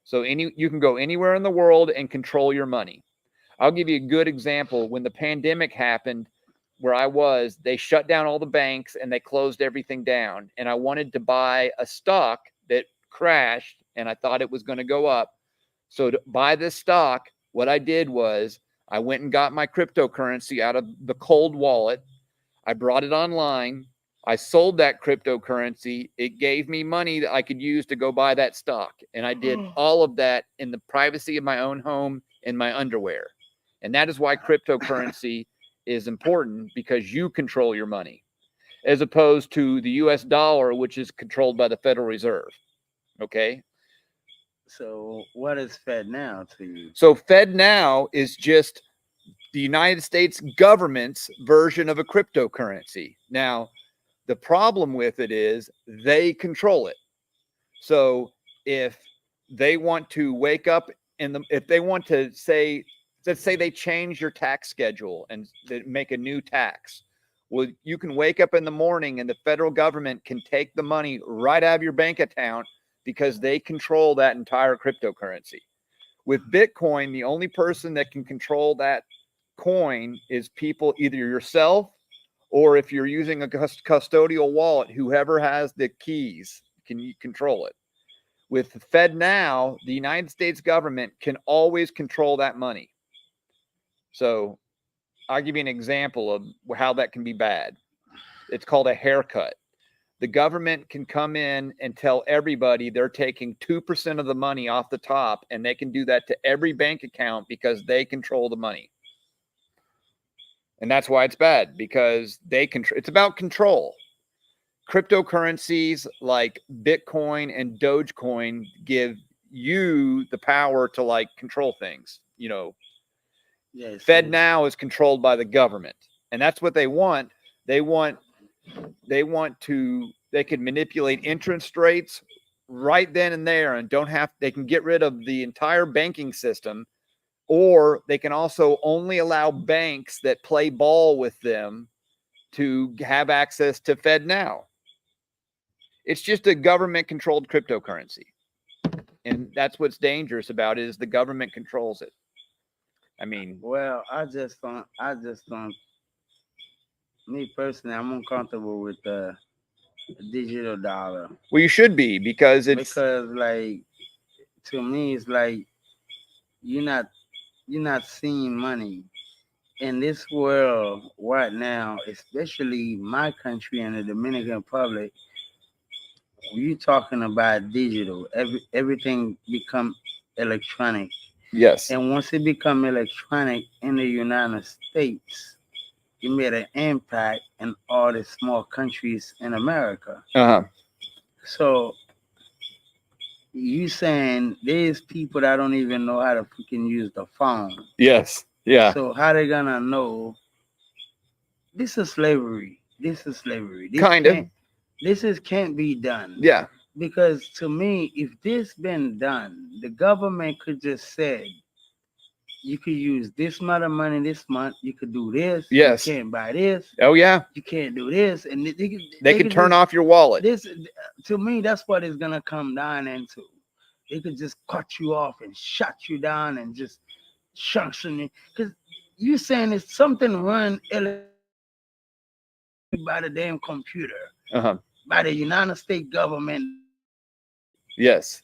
So you can go anywhere in the world and control your money. I'll give you a good example. When the pandemic happened, where I was, they shut down all the banks and they closed everything down. And I wanted to buy a stock that crashed and I thought it was going to go up. So to buy this stock, what I did was I went and got my cryptocurrency out of the cold wallet. I brought it online. I sold that cryptocurrency. It gave me money that I could use to go buy that stock. And I did all of that in the privacy of my own home in my underwear. And that is why cryptocurrency is important, because you control your money, as opposed to the US dollar, which is controlled by the Federal Reserve. Okay. So what is FedNow to you? So FedNow is just the United States government's version of a cryptocurrency. Now, the problem with it is they control it. So if they want to wake up if they want to say, let's say they change your tax schedule and they make a new tax. Well, you can wake up in the morning and the federal government can take the money right out of your bank account because they control that entire cryptocurrency. With Bitcoin, the only person that can control that coin is people, either yourself or if you're using a custodial wallet, whoever has the keys can control it. With FedNow, the United States government can always control that money. So I'll give you an example of how that can be bad. It's called a haircut. The government can come in and tell everybody they're taking 2% of the money off the top, and they can do that to every bank account because they control the money. And that's why it's bad, because they control. It's about control. Cryptocurrencies like Bitcoin and Dogecoin give you the power to like control things. You know, yes, FedNow is controlled by the government, and that's what they want. They can manipulate interest rates right then and there, and they can get rid of the entire banking system or they can also only allow banks that play ball with them to have access to FedNow. It's just a government-controlled cryptocurrency, and that's what's dangerous about it, is the government controls it. I mean, well, I just don't. Me personally, I'm uncomfortable with the digital dollar well, you should be, because it's because, like, to me, it's like you're not seeing money in this world right now, especially my country and the Dominican Republic. You talking about digital? Everything become electronic, yes, and once it become electronic in the United States, it made an impact in all the small countries in America. uh-huh, So you saying there's people that don't even know how to freaking use the phone. yes, yeah, So how they gonna know? This is slavery. This is slavery. kind of, Can't be done. yeah, Because to me, if this been done, the government could just say you could use this amount of money this month. You could do this. yes, You can't buy this. oh yeah, You can't do this, and they could turn just, off your wallet. this. To me, that's what it's gonna come down into. They could just cut you off and shut you down and just sanction you. Because you saying it's something run by the damn computer, Uh-huh, by the United States government. yes,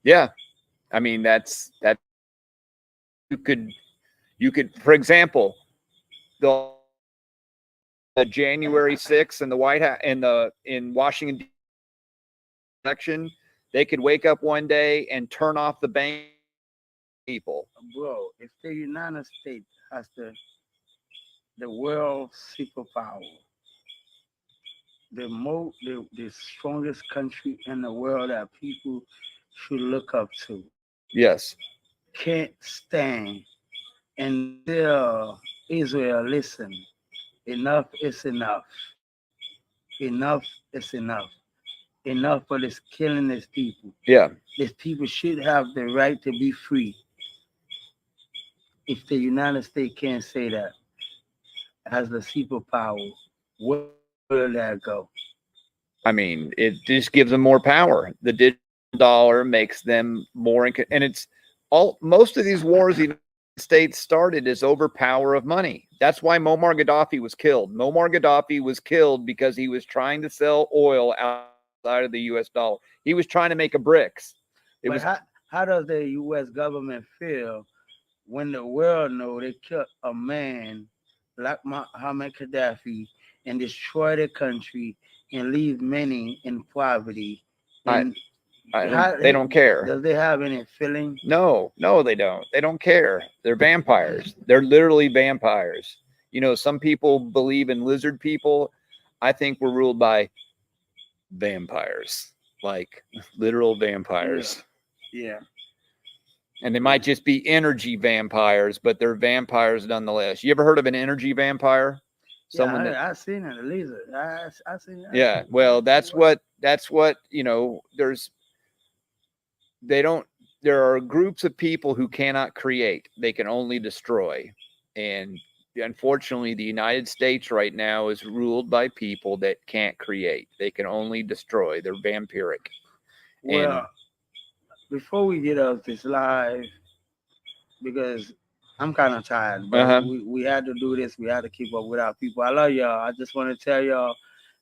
yeah, I mean, that you could, for example, the January 6th in the White House, in Washington election, they could wake up one day and turn off the bank people. Bro, if the United States has the world superpower, the strongest country in the world that people should look up to, Yes, can't stand and tell Israel, listen, enough is enough. Enough is enough. Enough for this killing these people. yeah, These people should have the right to be free. If the United States can't say that as the superpower, where will that go? I mean, it just gives them more power. The digital dollar makes them more, and it's all, most of these wars the United States started is over power of money. That's why Muammar Gaddafi was killed. Muammar Gaddafi was killed because he was trying to sell oil outside of the U.S. dollar. He was trying to make a BRICS. It But was how does the U.S. government feel when the world know they killed a man like Muhammad Gaddafi and destroy the country and leave many in poverty? I And I don't. They don't care. does they have any feeling? No, no, they don't. They don't care. They're vampires. They're literally vampires. You know, some people believe in lizard people. I think we're ruled by vampires, like literal vampires. Yeah. And they might just be energy vampires, but they're vampires nonetheless. You ever heard of an energy vampire? Someone that, I seen it, Lisa. I seen that. yeah, well, that's what, you know, there are groups of people who cannot create. They can only destroy. And unfortunately, the United States right now is ruled by people that can't create. They can only destroy. They're vampiric. Well, And before we get off this live, because I'm kind of tired, but uh-huh. we had to do this. We had to keep up with our people. I love y'all. I just want to tell y'all,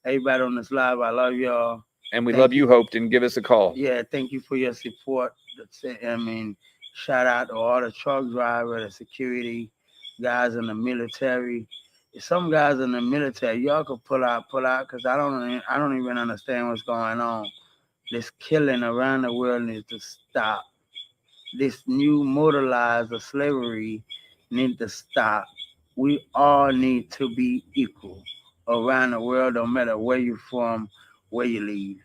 everybody on this live, I love y'all. And we love you, Hopeton. Give us a call. Yeah, thank you for your support. I mean, shout out to all the truck drivers, the security guys in the military. Some guys in the military, y'all could pull out, because I don't even understand what's going on. This killing around the world needs to stop. This new modelized of slavery needs to stop. We all need to be equal around the world, no matter where you're from, where you live.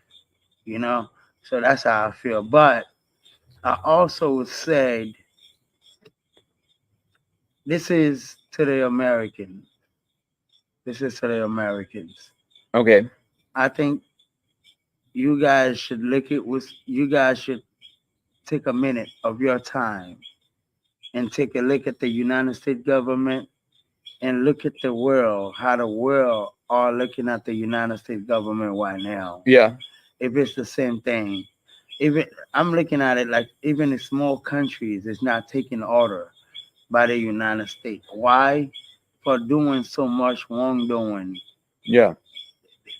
You know, so that's how I feel. But I also said this is to the Americans. This is to the Americans. Okay. I think you guys should look at what you guys should take a minute of your time and take a look at the United States government and look at the world, how the world are looking at the United States government right now. Yeah. If it's the same thing, even I'm looking at it like even in small countries, it's not taking order by the United States. Why? For doing so much wrongdoing. Yeah.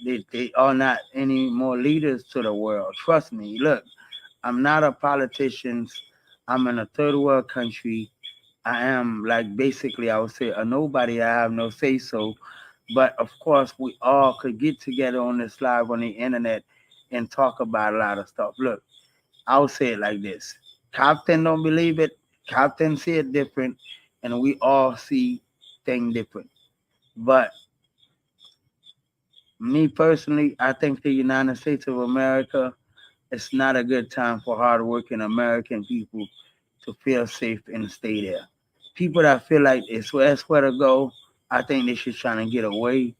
They are not any more leaders to the world. Trust me. Look, I'm not a politician. I'm in a third world country. I am like basically I would say a nobody. I have no say so. But of course we all could get together on this live on the internet and talk about a lot of stuff. Look, I'll say it like this. Captain don't believe it. Captain see it different. And we all see things different. But me personally, I think the United States of America, it's not a good time for hardworking American people to feel safe and stay there. People that feel like it's where to go, I think they should try to get away.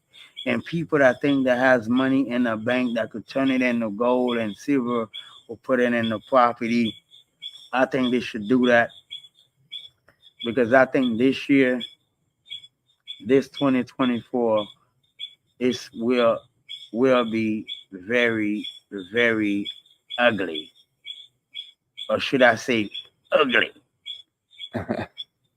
And people that think that has money in the bank that could turn it into gold and silver or put it into property, I think they should do that because I think this year, this 2024, is will be very, very ugly. Or should I say ugly?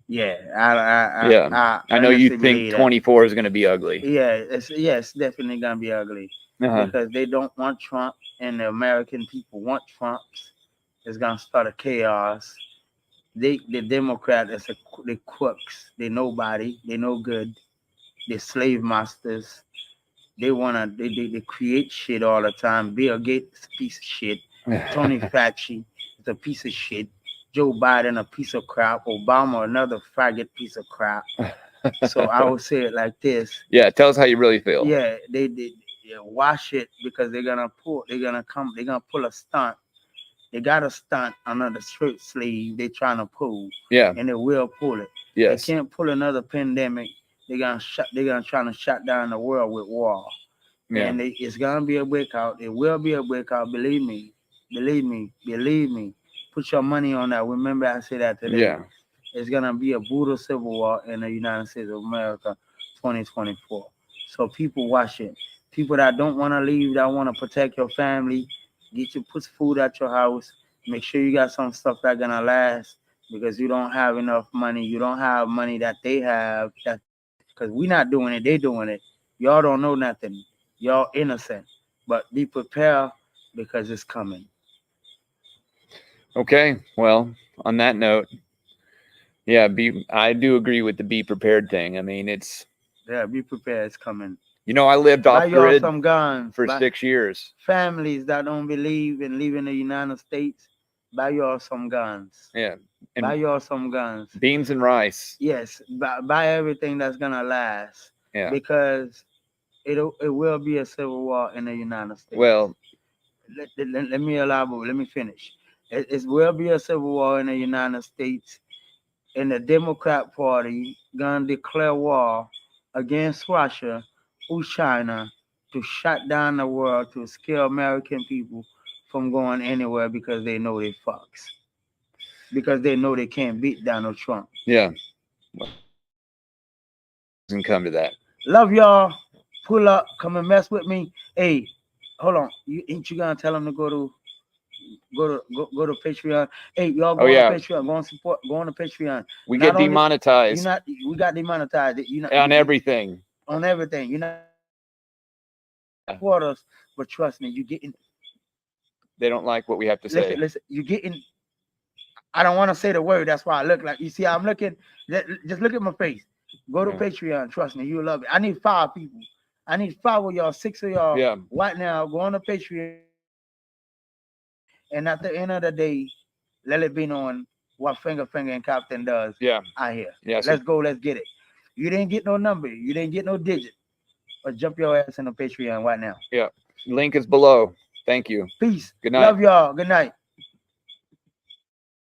Yeah, I know you think 24 is going to be ugly. Yeah, it's definitely gonna be ugly because they don't want Trump, and the American people want Trump. It's gonna start a chaos. The Democrats, they crooks. They nobody. They no good. They slave masters. They create shit all the time. Bill Gates a piece of shit. Tony Fauci is a piece of shit. Joe Biden a piece of crap. Obama another faggot piece of crap. So I would say it like this. Yeah, tell us how you really feel. Yeah, they wash it because they're gonna pull a stunt. They got a stunt under the shirt sleeve they trying to pull. Yeah. And they will pull it. Yes. They can't pull another pandemic. They're gonna try to shut down the world with war. Yeah. And it's gonna be a breakout. It will be a breakout. Believe me. Believe me. Believe me. Put your money on that. Remember I said that today. Yeah. It's gonna be a brutal civil war in the United States of America 2024. So people watch it. People that don't want to leave, that want to protect your family, put food at your house. Make sure you got some stuff that's gonna last because you don't have enough money. You don't have money that they have. Because we're not doing it, they doing it. Y'all don't know nothing. Y'all innocent. But be prepared because it's coming. Okay. Well, on that note, yeah, I do agree with the be prepared thing. I mean, be prepared. It's coming. You know, I lived off grid some guns for 6 years. Families that don't believe in leaving the United States, buy y'all some guns. Yeah. And buy y'all some guns. Beans and rice. Yes. Buy everything that's gonna last. Yeah. Because it will be a civil war in the United States. Well, let me elaborate. Let me finish. It will be a civil war in the United States. And the Democrat Party gonna declare war against Russia or China to shut down the world, to scare American people from going anywhere because they know they fucks. Because they know they can't beat Donald Trump. Yeah. Doesn't come to that. Love y'all. Pull up. Come and mess with me. Hey, hold on. Ain't you gonna tell them to go to Patreon? Hey, y'all go on Patreon. Go on support. Go on to Patreon. We get demonetized. We got demonetized. On everything. On everything. You're not support us, but trust me, you getting. They don't like what we have to say. Listen. You getting. I don't want to say the word. That's why I look like. You see, I'm looking. Just look at my face. Go to Patreon. Trust me, you'll love it. I need 5 people. I need 5 of y'all, 6 of y'all. Yeah. Right now, go on to Patreon. And at the end of the day, let it be known what Finger and Captain does. Yeah. I hear. Yeah. Let's go. Let's get it. You didn't get no number. You didn't get no digit. But jump your ass in the Patreon right now. Yeah. Link is below. Thank you. Peace. Good night. Love y'all. Good night.